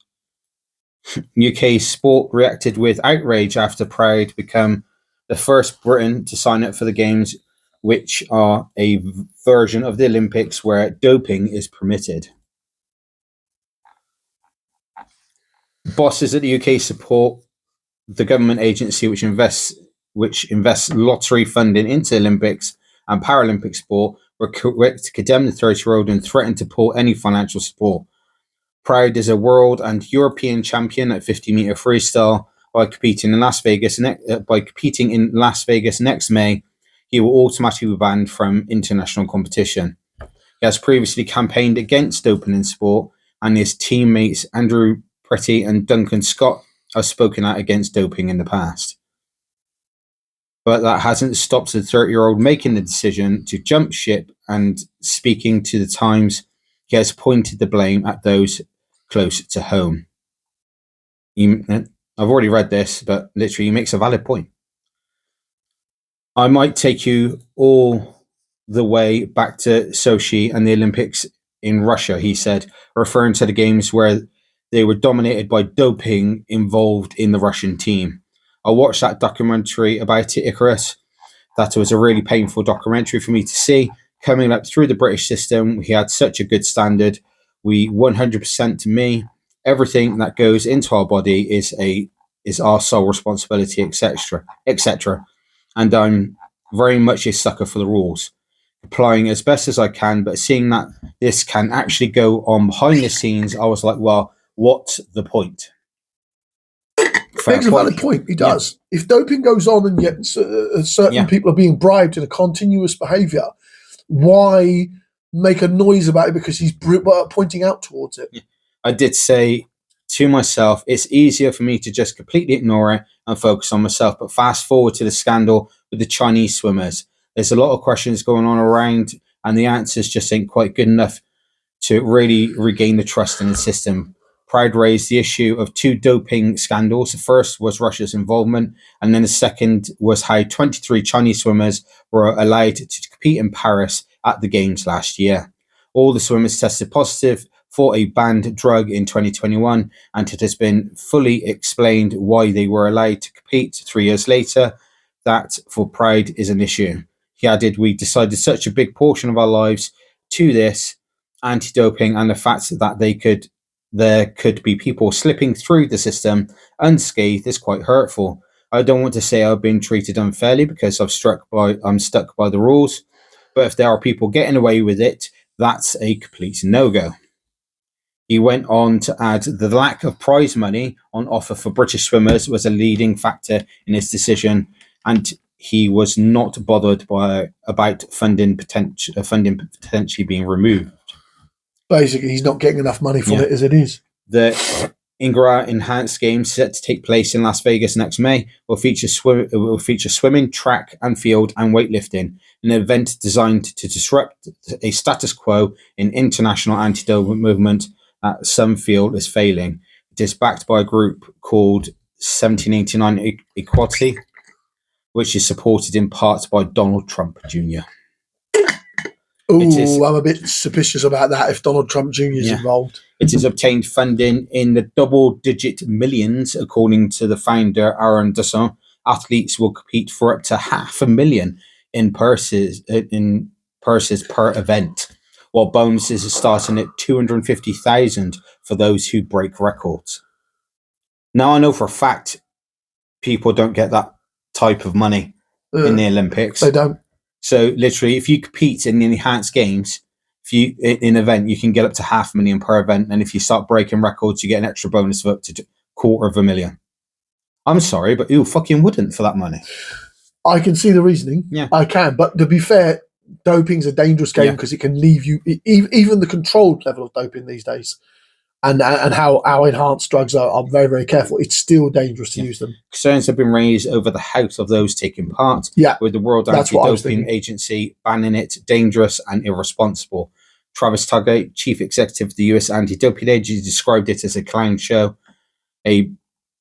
UK sport reacted with outrage after Proud became the first Briton to sign up for the games, which are a version of the Olympics where doping is permitted. Bosses at the UK support the government agency which invests lottery funding into Olympics and Paralympic sport were quick to condemn the 30-year-old and threatened to pull any financial support. Proud is a world and European champion at 50-meter freestyle. By competing in Las Vegas next May, he will automatically be banned from international competition. He has previously campaigned against doping in sport, and his teammates Andrew Pretty and Duncan Scott have spoken out against doping in the past. But that hasn't stopped the 30-year-old making the decision to jump ship, and speaking to the Times, he has pointed the blame at those close to home. I've already read this, but literally he makes a valid point. I might take you all the way back to Sochi and the Olympics in Russia, he said, referring to the games where they were dominated by doping involved in the Russian team. I watched that documentary about it, Icarus. That was a really painful documentary for me to see. Coming up through the British system, we had such a good standard. We 100% to me, everything that goes into our body is our sole responsibility, etc., etc. And I'm very much a sucker for the rules, applying as best as I can. But seeing that this can actually go on behind the scenes, I was like, well, what's the point? Makes a valid point. He does. Yeah. If doping goes on and yet certain people are being bribed in a continuous behaviour, why make a noise about it because he's pointing out towards it? Yeah. I did say to myself, it's easier for me to just completely ignore it and focus on myself. But fast forward to the scandal with the Chinese swimmers. There's a lot of questions going on around, and the answers just ain't quite good enough to really regain the trust in the system. Pride raised the issue of 2 doping scandals. The first was Russia's involvement, and then the second was how 23 Chinese swimmers were allowed to compete in Paris at the Games last year. All the swimmers tested positive for a banned drug in 2021, and it has been fully explained why they were allowed to compete 3 years later. That, for Pride, is an issue. He added, we decided such a big portion of our lives to this anti-doping, and the fact that there could be people slipping through the system unscathed is quite hurtful. I don't want to say I've been treated unfairly because I'm stuck by the rules, but if there are people getting away with it, that's a complete no-go. He went on to add the lack of prize money on offer for British swimmers was a leading factor in his decision, and he was not bothered about funding potentially being removed. Basically, he's not getting enough money from it as it is. The 𝐬𝐮𝐬𝐫𝐷 Games, set to take place in Las Vegas next May, will feature swimming, track and field, and weightlifting, an event designed to disrupt a status quo in international anti-doping movement that some feel is failing. It is backed by a group called 1789 Equality, which is supported in part by Donald Trump Jr. Ooh, I'm a bit suspicious about that if Donald Trump Jr. is involved. It has obtained funding in the double-digit millions, according to the founder, 𝐼𝐮𝐬𝐫𝐿𝐵𝐿. Athletes will compete for up to $500,000 in purses per event, while bonuses are starting at $250,000 for those who break records. Now, I know for a fact people don't get that type of money in the Olympics. They don't. So literally, if you compete in the enhanced games, in an event, you can get up to $500,000 per event, and if you start breaking records, you get an extra bonus of up to $250,000. I'm sorry, but who fucking wouldn't for that money? I can see the reasoning. Yeah, I can. But to be fair, doping's a dangerous game because it can leave you. Even the controlled level of doping these days, and how enhanced drugs are very, very careful. It's still dangerous to use them. Concerns have been raised over the health of those taking part. With the World Anti-Doping Agency banning it dangerous and irresponsible. Travis Tuggate, chief executive of the US Anti-Doping Agency, described it as a clown show. A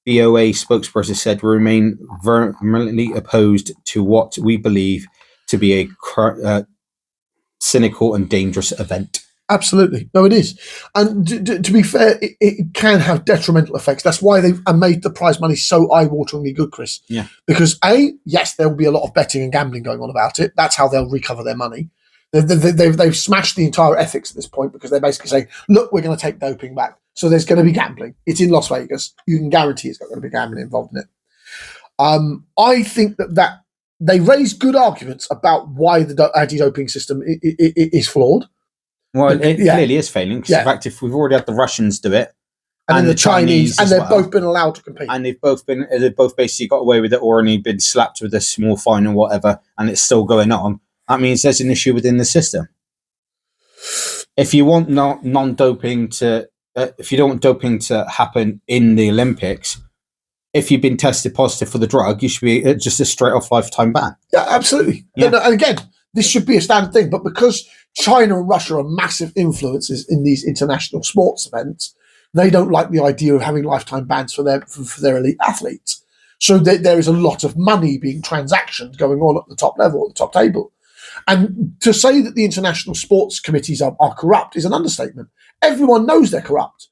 BOA spokesperson said, we remain vehemently opposed to what we believe to be a cynical and dangerous event. Absolutely. No, it is. And to be fair, it can have detrimental effects. That's why they've made the prize money so eye-wateringly good, Chris. Yeah. Because yes, there will be a lot of betting and gambling going on about it. That's how they'll recover their money. They've smashed the entire ethics at this point because they're basically saying, look, we're going to take doping back. So there's going to be gambling. It's in Las Vegas. You can guarantee it's going to be gambling involved in it. I think that they raise good arguments about why the anti-doping system is flawed. Well, it clearly is failing. Because in fact, if we've already had the Russians do it, and then the Chinese and they've both been allowed to compete, and they've both basically got away with it, or only been slapped with a small fine or whatever, and it's still going on. That means there's an issue within the system. If you want non-doping to, if you don't want doping to happen in the Olympics, if you've been tested positive for the drug, you should be just a straight-off lifetime ban. Yeah, absolutely. Yeah. And again, this should be a standard thing, but because China and Russia are massive influences in these international sports events, they don't like the idea of having lifetime bans for their elite athletes. So there is a lot of money being transactioned going on at the top level, at the top table. And to say that the international sports committees are corrupt is an understatement. Everyone knows they're corrupt.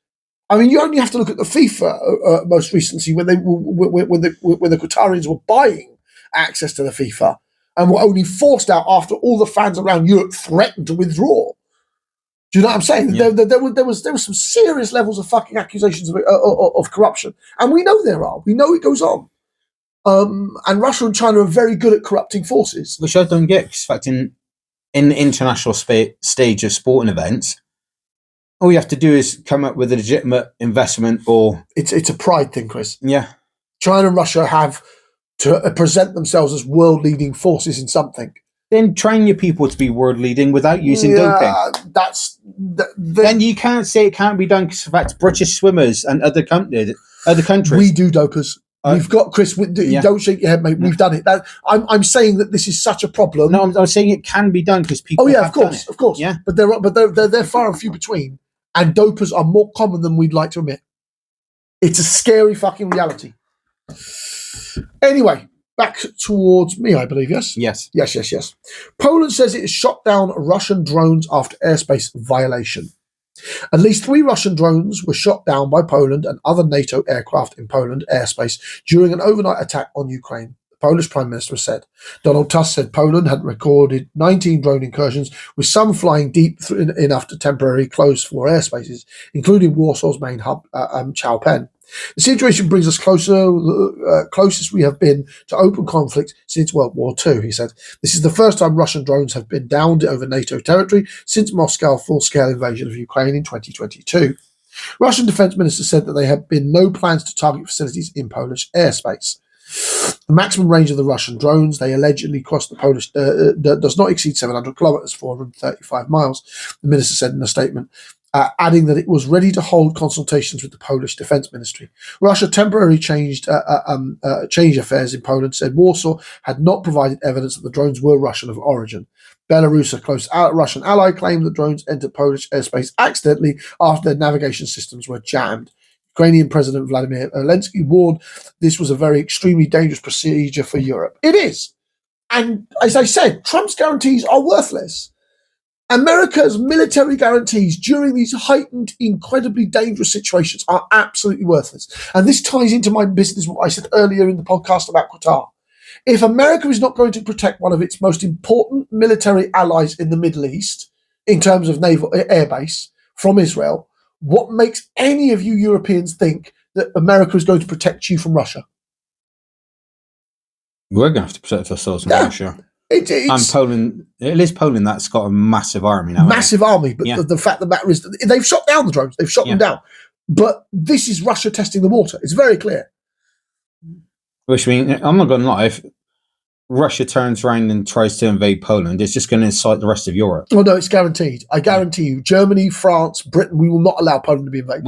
I mean, you only have to look at the FIFA most recently when the Qataris were buying access to the FIFA and were only forced out after all the fans around Europe threatened to withdraw. Do you know what I'm saying? Yeah. There was some serious levels of fucking accusations of corruption, and we know there are. We know it goes on. And Russia and China are very good at corrupting forces, which I don't get. Because, in fact, in the international stage of sporting events, all you have to do is come up with a legitimate investment, or it's a pride thing, Chris. Yeah, China and Russia have to present themselves as world leading forces in something. Then train your people to be world leading without using doping. Then you can't say it can't be done because, in fact, British swimmers and other countries. We do dopers. We've got, Chris. Don't shake your head, mate. We've done it. I'm saying that this is such a problem. No, I'm saying it can be done because people. Oh yeah, of course. Yeah, but they're far and few between, and dopers are more common than we'd like to admit. It's a scary fucking reality. Anyway, back towards me, I believe. Yes. Yes. Poland says it has shot down Russian drones after airspace violation. At least 3 Russian drones were shot down by Poland and other NATO aircraft in Poland airspace during an overnight attack on Ukraine, the Polish Prime Minister said. Donald Tusk said Poland had recorded 19 drone incursions, with some flying deep enough to temporarily close 4 airspaces, including Warsaw's main hub, 𝐬𝐿. The situation brings us closest we have been to open conflict since World War II, he said. This is the first time Russian drones have been downed over NATO territory since Moscow's full-scale invasion of Ukraine in 2022. Russian Defense Minister said that there have been no plans to target facilities in Polish airspace. The maximum range of the Russian drones they allegedly crossed the Polish does not exceed 700 kilometers, 435 miles, the minister said in a statement. Adding that it was ready to hold consultations with the Polish Defense Ministry. Russia temporarily changed affairs in Poland, said Warsaw had not provided evidence that the drones were Russian of origin. Belarus, a close Russian ally, claimed that drones entered Polish airspace accidentally after their navigation systems were jammed. Ukrainian President Vladimir Zelensky warned this was a very extremely dangerous procedure for Europe. It is. And as I said, Trump's guarantees are worthless. America's military guarantees during these heightened, incredibly dangerous situations are absolutely worthless. And this ties into my business, what I said earlier in the podcast about Qatar. If America is not going to protect one of its most important military allies in the Middle East, in terms of naval airbase, from Israel, what makes any of you Europeans think that America is going to protect you from Russia? We're going to have to protect ourselves from Russia. And Poland, it is Poland that's got a massive army now. Massive army, but the fact of the matter is that they've shot down the drones. They've shot them down. But this is Russia testing the water. It's very clear. Which means, I'm not going to lie, if Russia turns around and tries to invade Poland, it's just going to incite the rest of Europe. Oh, no, it's guaranteed. I guarantee you, Germany, France, Britain, we will not allow Poland to be invaded.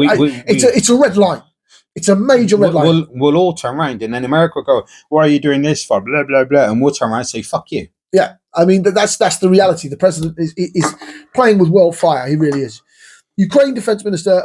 It's a red line. It's a major red line. We'll all turn around, and then America will go, why are you doing this for? Blah, blah, blah. And we'll turn around and say, fuck you. Yeah, I mean, that's the reality. The president is playing with world fire. He really is. Ukraine Defense Minister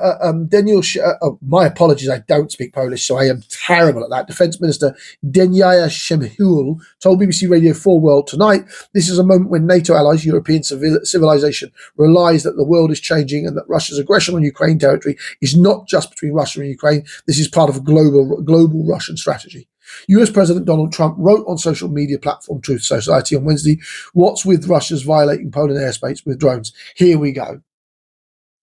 my apologies, I don't speak Polish, so I am terrible at that. Defense Minister 𝐦𝐨𝐫𝐞𝐿 told BBC Radio 4 World tonight, this is a moment when NATO allies, European civilization, realise that the world is changing and that Russia's aggression on Ukraine territory is not just between Russia and Ukraine. This is part of a global Russian strategy. US President Donald Trump wrote on social media platform Truth Society on Wednesday, what's with Russia's violating Poland airspace with drones? Here we go.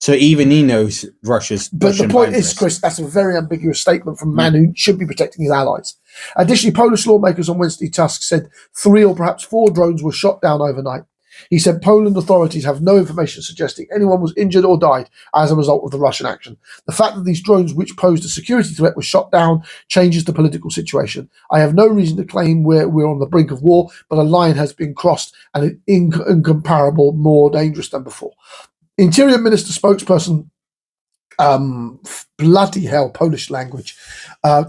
So even he knows Russia's. But the point is, Chris, that's a very ambiguous statement from a man who should be protecting his allies. Additionally, Polish lawmakers on Wednesday, Tusk said 3 or perhaps 4 drones were shot down overnight. He said Poland authorities have no information suggesting anyone was injured or died as a result of the Russian action. The fact that these drones, which posed a security threat, were shot down changes the political situation. I have no reason to claim we're on the brink of war, but a line has been crossed and it's incomparable, more dangerous than before. Interior Minister spokesperson, bloody hell, Polish language,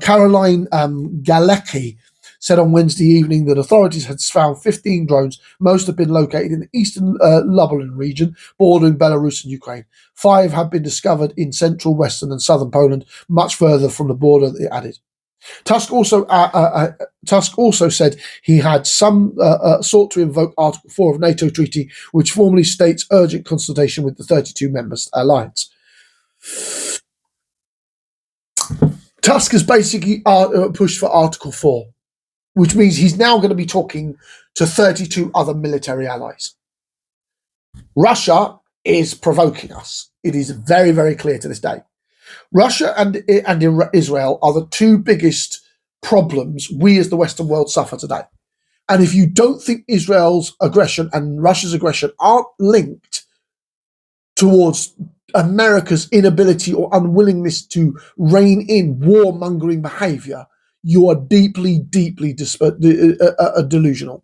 Caroline Galecki, said on Wednesday evening that authorities had found 15 drones. Most have been located in the eastern Lublin region, bordering Belarus and Ukraine. 5 have been discovered in central, western and southern Poland, much further from the border, they added. Tusk also said he had sought to invoke Article 4 of NATO treaty, which formally states urgent consultation with the 32 members alliance. Tusk has basically pushed for Article 4, which means he's now going to be talking to 32 other military allies. Russia is provoking us. It is very, very clear to this day. Russia and Israel are the two biggest problems we as the Western world suffer today. And if you don't think Israel's aggression and Russia's aggression aren't linked towards America's inability or unwillingness to rein in warmongering behavior, you are deeply, deeply delusional.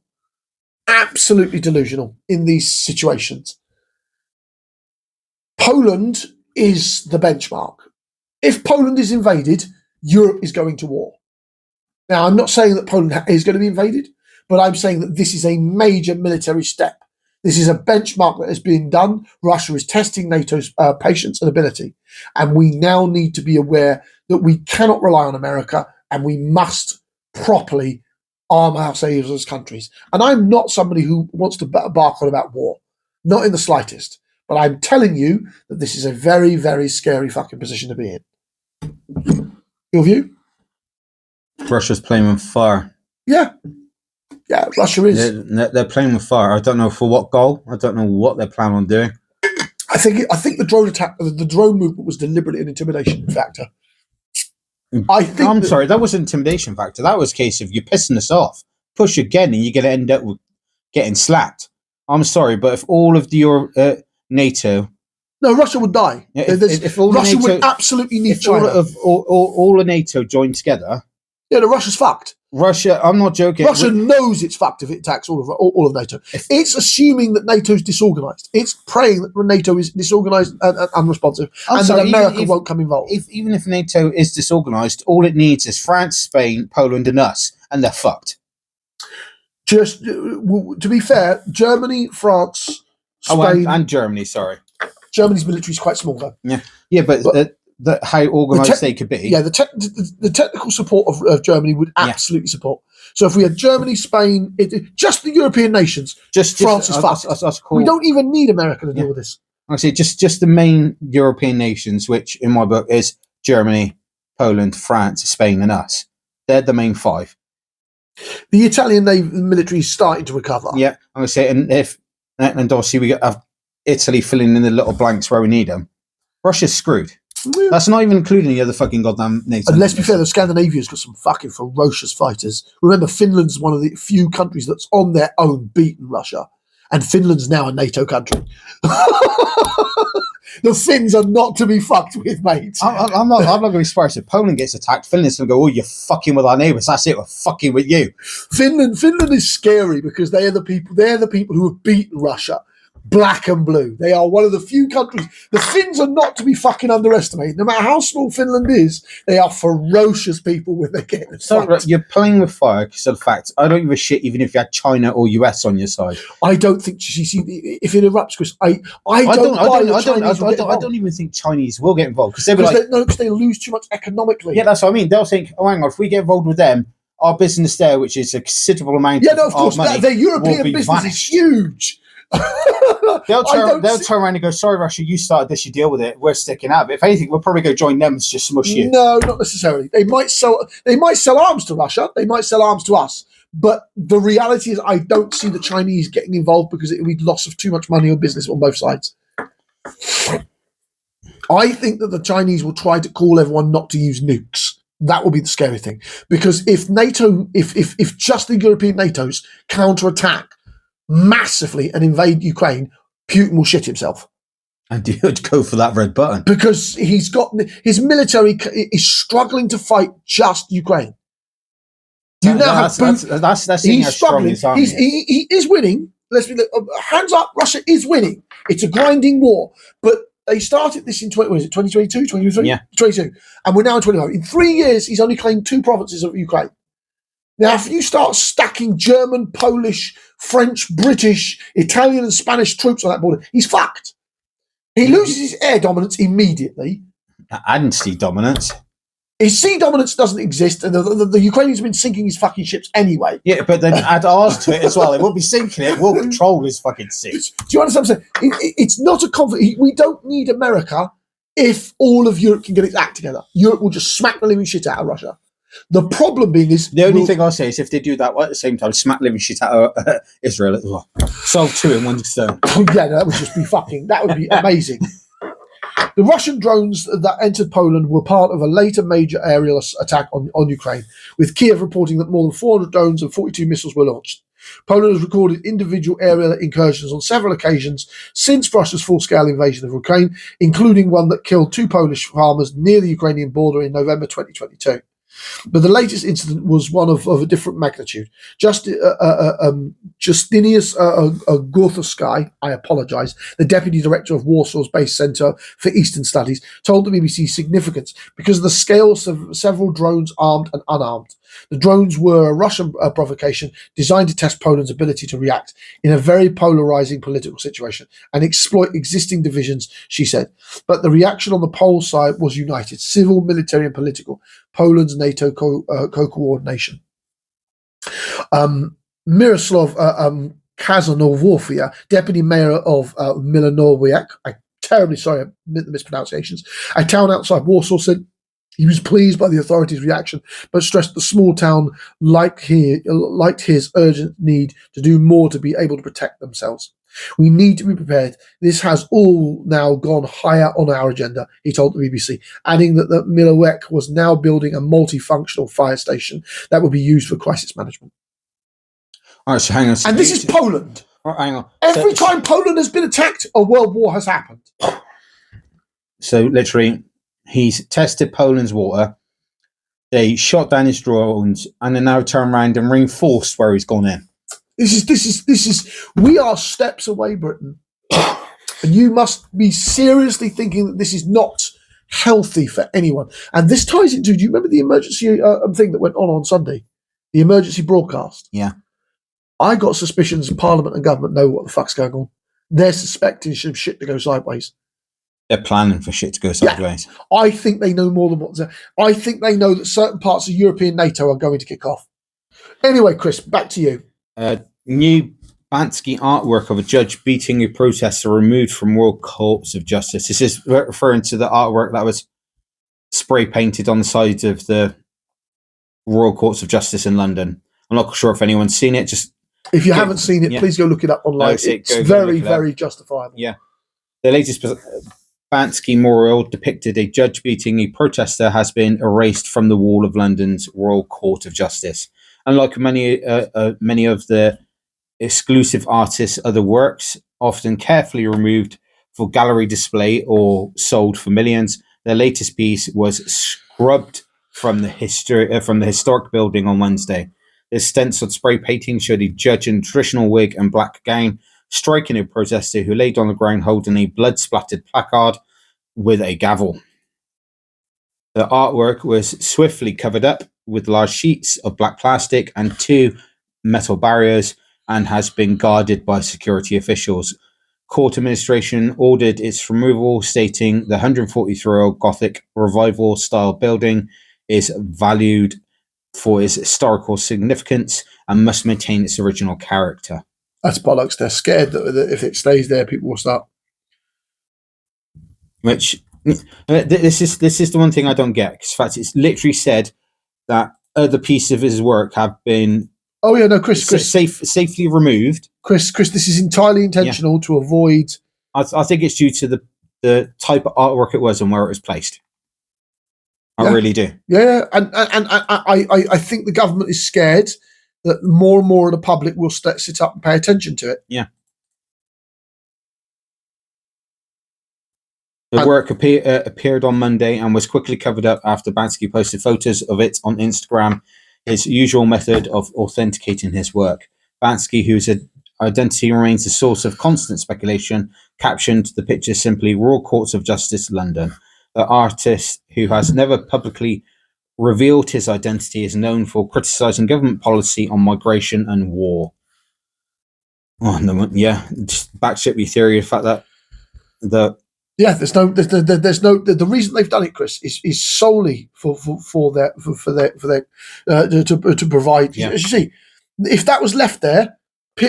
Absolutely delusional in these situations. Poland is the benchmark. If Poland is invaded, Europe is going to war. Now, I'm not saying that Poland is going to be invaded, but I'm saying that this is a major military step. This is a benchmark that is being done. Russia is testing NATO's patience and ability. And we now need to be aware that we cannot rely on America and we must properly arm ourselves as countries. And I'm not somebody who wants to bark on about war. Not in the slightest. But I'm telling you that this is a very, very scary fucking position to be in. Your view? Russia's playing with fire. Yeah. Yeah, Russia is. They're playing with fire. I don't know for what goal. I don't know what they're planning on doing. I think the drone attack, the drone movement was deliberately an intimidation factor. I'm sorry, that was an intimidation factor. That was a case of you're pissing us off. Push again and you're going to end up with getting slapped. I'm sorry, but if all of your NATO... No, Russia would die. Yeah, if all Russia NATO, would absolutely need if China. all of NATO joined together... Yeah, no, Russia's fucked. Russia, I'm not joking. Russia knows it's fucked if it attacks all of NATO. It's assuming that NATO's disorganised. It's praying that NATO is disorganised and unresponsive, that America won't come involved. Even if NATO is disorganised, all it needs is France, Spain, Poland, and us, and they're fucked. Just to be fair, Germany, France, Spain, and Germany. Sorry, Germany's military is quite small though. Yeah, but how organised they could be. Yeah, the technical support of Germany would absolutely support. So if we had Germany, Spain, just the European nations, France is fucked. We don't even need America to deal with this. I say just the main European nations, which in my book is Germany, Poland, France, Spain, and us. They're the main five. The Italian military is starting to recover. Yeah, I'm going to say, and obviously we have Italy filling in the little blanks where we need them. Russia's screwed. That's not even including the other fucking goddamn NATO. And let's be fair, the Scandinavia's got some fucking ferocious fighters. Remember, Finland's one of the few countries that's on their own beaten Russia. And Finland's now a NATO country. The Finns are not to be fucked with, mate. I'm not going to be surprised if Poland gets attacked. Finland's going to go, oh, you're fucking with our neighbours. That's it, we're fucking with you. Finland is scary because they're the people who have beaten Russia. Black and blue. They are one of the few countries. The Finns are not to be fucking underestimated. No matter how small Finland is, they are ferocious people when they get it. So you're playing with fire because of the fact I don't give a shit even if you had China or US on your side. I don't think if it erupts, Chris, I don't even think Chinese will get involved because they lose too much economically. Yeah, that's what I mean. They'll think, oh, hang on, if we get involved with them, our business there, which is a considerable amount of course, money, their European business is huge. They'll turn around and go, sorry, Russia, you started this, you deal with it. We're sticking out. But if anything, we'll probably go join them and just smush you. No, not necessarily. They might sell arms to Russia. They might sell arms to us. But the reality is I don't see the Chinese getting involved because it would be loss of too much money or business on both sides. I think that the Chinese will try to call everyone not to use nukes. That will be the scary thing. Because if NATO, if just the European NATOs counterattack massively and invade Ukraine, Putin will shit himself. And he would go for that red button. Because his military is struggling to fight just Ukraine. He's struggling. He is winning. Hands up, Russia is winning. It's a grinding war. But they started this in 2022, 2023? Yeah. 22. And we're now in 25. In 3 years, he's only claimed 2 provinces of Ukraine. Now, if you start stacking German, Polish, French, British, Italian and Spanish troops on that border, he's fucked. He loses his air dominance immediately. And sea dominance. His sea dominance doesn't exist, and the Ukrainians have been sinking his fucking ships anyway. Yeah, but then add ours to it as well. It won't be sinking it. We'll control his fucking sea. Do you understand what I'm saying? It's not a conflict. We don't need America if all of Europe can get its act together. Europe will just smack the living shit out of Russia. The problem being is... The only thing I'll say is if they do that at the same time, smack living shit out of Israel as well. Solve two in one stone. Yeah, that would just be that would be amazing. The Russian drones that entered Poland were part of a later major aerial attack on Ukraine, with Kiev reporting that more than 400 drones and 42 missiles were launched. Poland has recorded individual aerial incursions on several occasions since Russia's full-scale invasion of Ukraine, including one that killed 2 Polish farmers near the Ukrainian border in November 2022. But the latest incident was one of a different magnitude. 𝐿 𝐷𝐵𝐠𝐞𝐭, I apologise, the deputy director of Warsaw's Base Centre for Eastern Studies, told the BBC significance because of the scale of several drones armed and unarmed. The drones were a Russian provocation designed to test Poland's ability to react in a very polarising political situation and exploit existing divisions, she said. But the reaction on the Pole side was united, civil, military and political. Poland's NATO co-coordination. Miroslav Kazanowofia, deputy mayor of Milanowiak, I'm terribly sorry the mispronunciations, a town outside Warsaw, said he was pleased by the authorities' reaction, but stressed the small town liked his urgent need to do more to be able to protect themselves. We need to be prepared. This has all now gone higher on our agenda, he told the BBC, adding that the Milanowiak was now building a multifunctional fire station that would be used for crisis management. All right, so hang on. And this is Poland. All right, hang on. Every time Poland has been attacked, a world war has happened. So literally, he's tested Poland's water. They shot down his drones, and then now turn around and reinforced where he's gone in. This is. We are steps away, Britain, and you must be seriously thinking that this is not healthy for anyone. And this ties into. Do you remember the emergency thing that went on Sunday? The emergency broadcast. Yeah. I got suspicions Parliament and government know what the fuck's going on. They're suspecting some shit to go sideways. They're planning for shit to go sideways. Yeah. I think they know more than what's there. I think they know that certain parts of European NATO are going to kick off. Anyway, Chris, back to you. New Bansky artwork of a judge beating a protester removed from World Courts of Justice. This is referring to the artwork that was spray painted on the sides of the Royal Courts of Justice in London. I'm not sure if anyone's seen it. Just if you haven't seen it, please go look it up online. It's very, very justifiable. Yeah. The latest Bansky mural depicted a judge beating a protester has been erased from the wall of London's Royal Court of Justice. Unlike many of the exclusive artists' other works, often carefully removed for gallery display or sold for millions, their latest piece was scrubbed from the historic building on Wednesday. This stenciled spray painting showed a judge in a traditional wig and black gown striking a protester who laid on the ground holding a blood-splattered placard with a gavel. The artwork was swiftly covered up with large sheets of black plastic and 2 metal barriers and has been guarded by security officials. Court administration ordered its removal, stating the 143-year-old Gothic revival-style building is valued for its historical significance and must maintain its original character. That's bollocks. They're scared that if it stays there, people will start. Which this is the one thing I don't get. Because in fact, it's literally said that other pieces of his work have been. Oh yeah, no, Chris, safely removed. Chris, this is entirely intentional to avoid. I think it's due to the type of artwork it was and where it was placed. I really do. Yeah, and I think the government is scared that more and more of the public will sit up and pay attention to it. Yeah. The work appeared on Monday and was quickly covered up after Bansky posted photos of it on Instagram, his usual method of authenticating his work. Bansky, whose identity remains a source of constant speculation, captioned the picture simply Royal Courts of Justice, London. The artist, who has never publicly revealed his identity, is known for criticising government policy on migration and war. Oh, no, yeah, just backship your theory of the fact that the reason they've done it, Chris, is solely for their to provide. Yeah. As you see, if that was left there,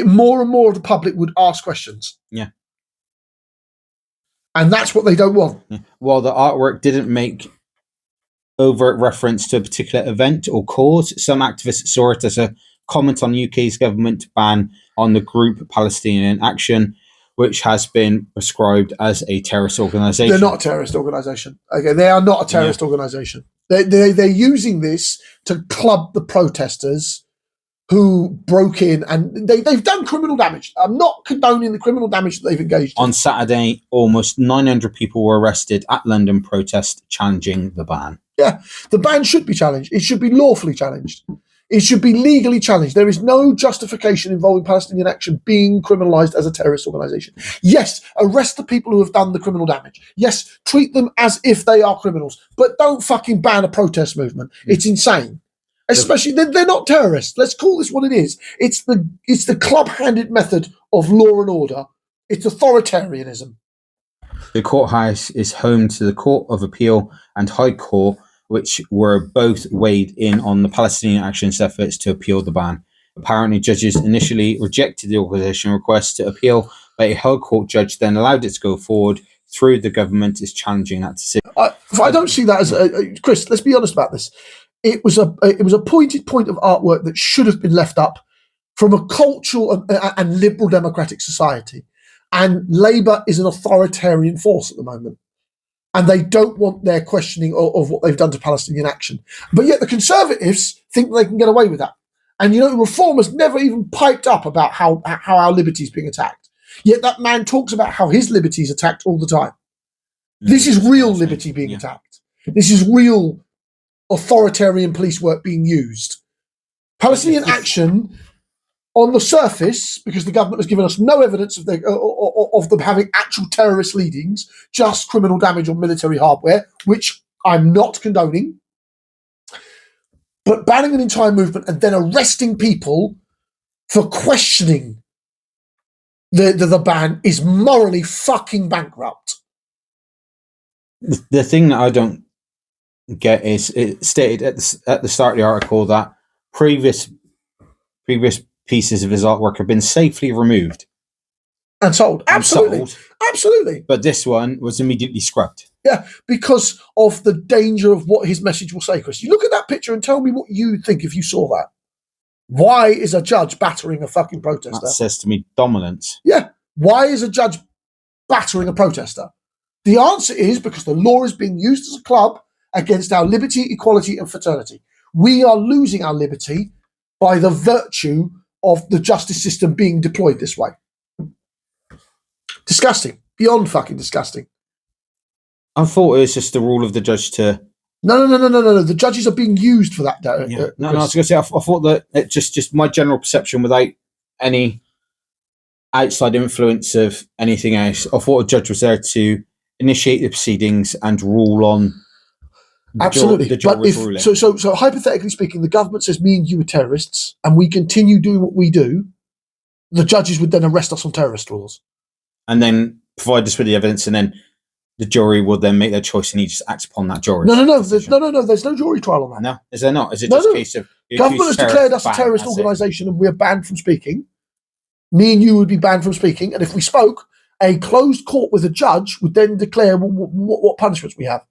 more and more of the public would ask questions. Yeah. And that's what they don't want. While the artwork didn't make overt reference to a particular event or cause, some activists saw it as a comment on UK's government ban on the group Palestinian Action, which has been prescribed as a terrorist organisation. They're not a terrorist organisation. Okay, they are not a terrorist organisation. They're using this to club the protesters who broke in, and they've done criminal damage. I'm not condoning the criminal damage that they've engaged in. On Saturday, almost 900 people were arrested at London protest challenging the ban. Yeah, the ban should be challenged. It should be lawfully challenged. It should be legally challenged. There is no justification involving Palestinian Action being criminalised as a terrorist organisation. Yes, arrest the people who have done the criminal damage. Yes, treat them as if they are criminals. But don't fucking ban a protest movement. It's insane. Especially, they're not terrorists. Let's call this what it is. It's the club-handed method of law and order. It's authoritarianism. The courthouse is home to the Court of Appeal and High Court, which were both weighed in on the Palestinian Action's efforts to appeal the ban. Apparently, judges initially rejected the organisation request to appeal, but a High Court judge then allowed it to go forward. Through the government is challenging that decision. I don't see that as Chris. Let's be honest about this. It was a pointed point of artwork that should have been left up from a cultural and liberal democratic society. And Labour is an authoritarian force at the moment. And they don't want their questioning of what they've done to Palestinian Action. But yet the Conservatives think they can get away with that. And, Reformers never even piped up about how our liberty is being attacked. Yet that man talks about how his liberty is attacked all the time. This is real liberty being attacked. This is real authoritarian police work being used. Palestinian Action, on the surface, because the government has given us no evidence of them having actual terrorist leadings, just criminal damage on military hardware, which I'm not condoning, but banning an entire movement and then arresting people for questioning the ban is morally fucking bankrupt. The thing that I don't get is it stated at the start of the article that previous pieces of his artwork have been safely removed and sold. Absolutely. But this one was immediately scrubbed. Yeah, because of the danger of what his message will say, Chris. You look at that picture and tell me what you think if you saw that. Why is a judge battering a fucking protester? That says to me dominance. Yeah. Why is a judge battering a protester? The answer is because the law is being used as a club against our liberty, equality, and fraternity. We are losing our liberty by the virtue of the justice system being deployed this way. Disgusting. Beyond fucking disgusting. I thought it was just the rule of the judge to... No. The judges are being used for that. No, I was going to say, I thought that it just my general perception without any outside influence of anything else, I thought a judge was there to initiate the proceedings and rule on absolutely. ruling. So hypothetically speaking, the government says me and you are terrorists and we continue doing what we do, the judges would then arrest us on terrorist laws. And then provide us with the evidence, and then the jury will then make their choice and he just acts upon that jury. No. There's no jury trial on that. No, is there not? Is it just a case of... Government has declared us a terrorist organisation and we're banned from speaking. Me and you would be banned from speaking. And if we spoke, a closed court with a judge would then declare what punishments we have.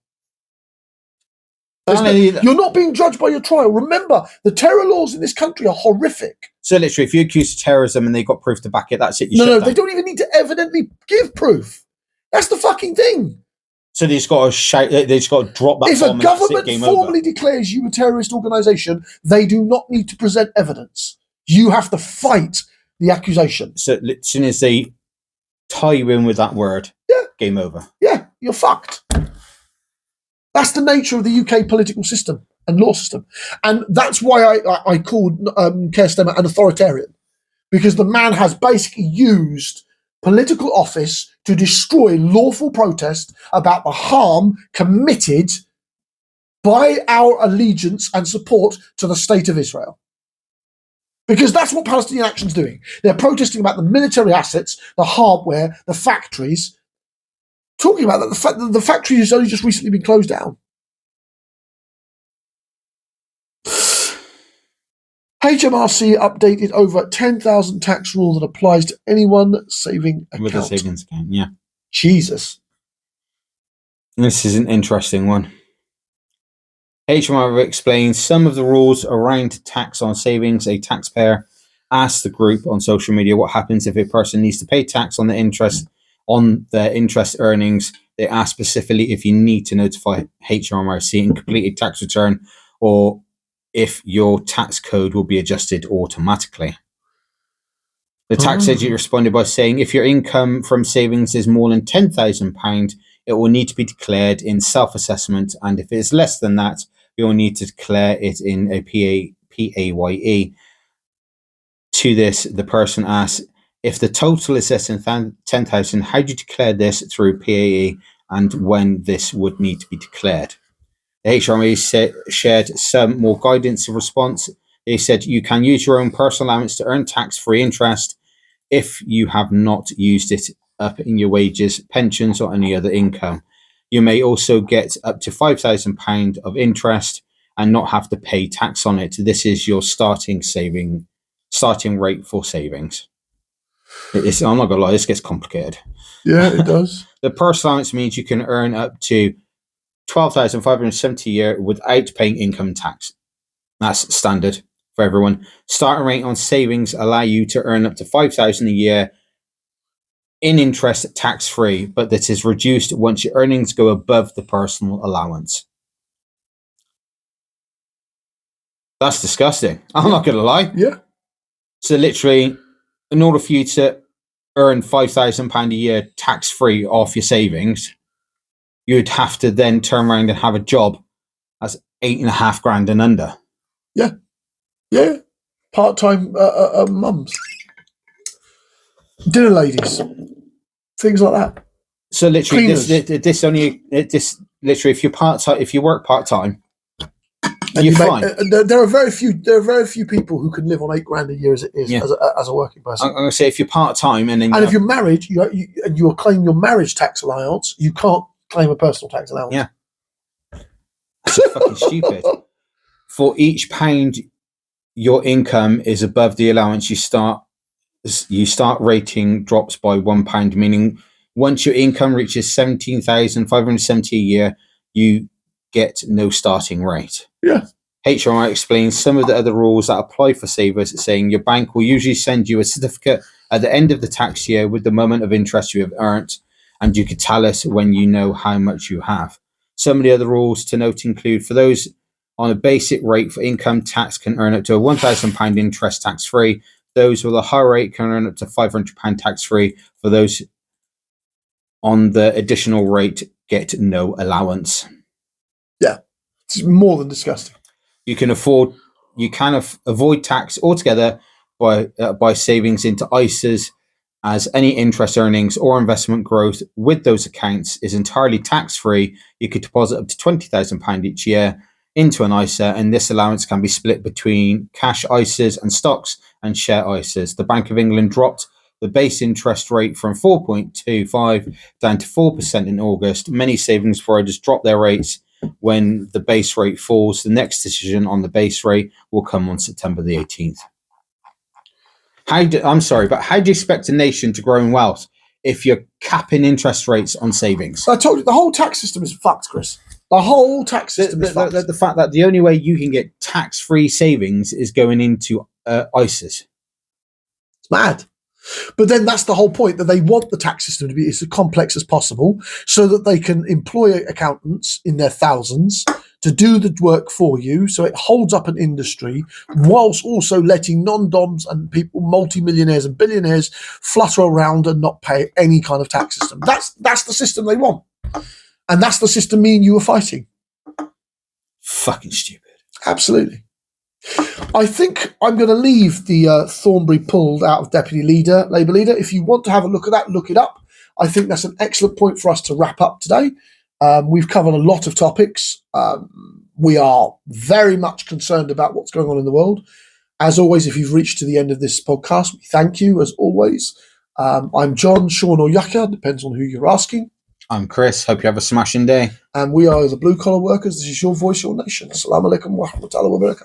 You're not being judged by your trial. Remember, the terror laws in this country are horrific. So literally, if you're accused of terrorism and they got proof to back it, that's it. They don't even need to evidently give proof. That's the fucking thing. So they just got to shout. They just got to drop that. If a government formally declares you a terrorist organisation, they do not need to present evidence. You have to fight the accusation. So as soon as they tie you in with that word, game over. Yeah, you're fucked. That's the nature of the UK political system and law system. And that's why I called Keir Starmer an authoritarian, because the man has basically used political office to destroy lawful protest about the harm committed by our allegiance and support to the state of Israel. Because that's what Palestinian Action's doing. They're protesting about the military assets, the hardware, the factories. Talking about that, the factory has only just recently been closed down. HMRC updated over 10,000 tax rule that applies to anyone saving account. With a savings account, yeah. Jesus. This is an interesting one. HMRC explains some of the rules around tax on savings. A taxpayer asked the group on social media what happens if a person needs to pay tax on their interest earnings. They ask specifically if you need to notify HMRC and complete a tax return, or if your tax code will be adjusted automatically. The tax agent responded by saying, if your income from savings is more than £10,000, it will need to be declared in self-assessment, and if it is less than that, you will need to declare it in a PAYE. To this, the person asked, if the total is less than 10,000, how do you declare this through PAYE, and when this would need to be declared? The HMRC shared some more guidance in response. They said you can use your own personal allowance to earn tax-free interest if you have not used it up in your wages, pensions, or any other income. You may also get up to £5,000 of interest and not have to pay tax on it. This is your starting rate for savings. I'm not gonna lie, this gets complicated. Yeah, it does. The personal allowance means you can earn up to £12,570 a year without paying income tax. That's standard for everyone. Starting rate on savings allow you to earn up to £5,000 a year in interest tax-free, but this is reduced once your earnings go above the personal allowance. That's disgusting. I'm not going to lie. Yeah. So literally, in order for you to earn £5,000 a year tax-free off your savings, you'd have to then turn around and have a job that's £8,500 and under. Yeah. Yeah. Part-time mums. Dinner ladies. Things like that. So literally, Cleaners. this literally, if you work part-time, and you're fine. There are very few people who can live on £8,000 a year as it is as a working person. I'm going to say if you're part-time and if you're married, you're claiming your marriage tax allowance, you can't claim a personal tax allowance. Yeah. It's fucking stupid. For each pound your income is above the allowance, you start rating drops by £1, meaning once your income reaches £17,570 a year, you get no starting rate. Yeah. HMRC explains some of the other rules that apply for savers, saying your bank will usually send you a certificate at the end of the tax year with the amount of interest you have earned, and you could tell us when you know how much you have. Some of the other rules to note include, for those on a basic rate for income tax can earn up to £1,000 interest tax-free. Those with a higher rate can earn up to £500 tax-free. For those on the additional rate, get no allowance. Yeah, it's more than disgusting. You can avoid tax altogether by savings into ISAs, as any interest earnings or investment growth with those accounts is entirely tax-free. You could deposit up to £20,000 each year into an ISA, and this allowance can be split between cash ISAs and stocks and share ISAs. The Bank of England dropped the base interest rate from 4.25 down to 4% in August. Many savings providers drop their rates when the base rate falls. The next decision on the base rate will come on September the 18th. How do you expect a nation to grow in wealth if you're capping interest rates on savings? I told you, the whole tax system is fucked, Chris. The whole tax system is fucked. The fact that the only way you can get tax-free savings is going into ISAs. It's mad. But then that's the whole point, that they want the tax system to be as complex as possible so that they can employ accountants in their thousands to do the work for you, so it holds up an industry whilst also letting non-doms and people, multi-millionaires and billionaires, flutter around and not pay any kind of tax system. That's the system they want. And that's the system me and you are fighting. Fucking stupid. Absolutely. I think I'm going to leave the Thornbury pulled out of Deputy Leader, Labour Leader. If you want to have a look at that, look it up. I think that's an excellent point for us to wrap up today. We've covered a lot of topics. We are very much concerned about what's going on in the world. As always, if you've reached to the end of this podcast, we thank you, as always. I'm John, Sean, or Yucca, depends on who you're asking. I'm Chris. Hope you have a smashing day. And we are the Blue Collar Workers. This is your voice, your nation. Assalamu alaikum wa rahmatullahi wa barakatuh.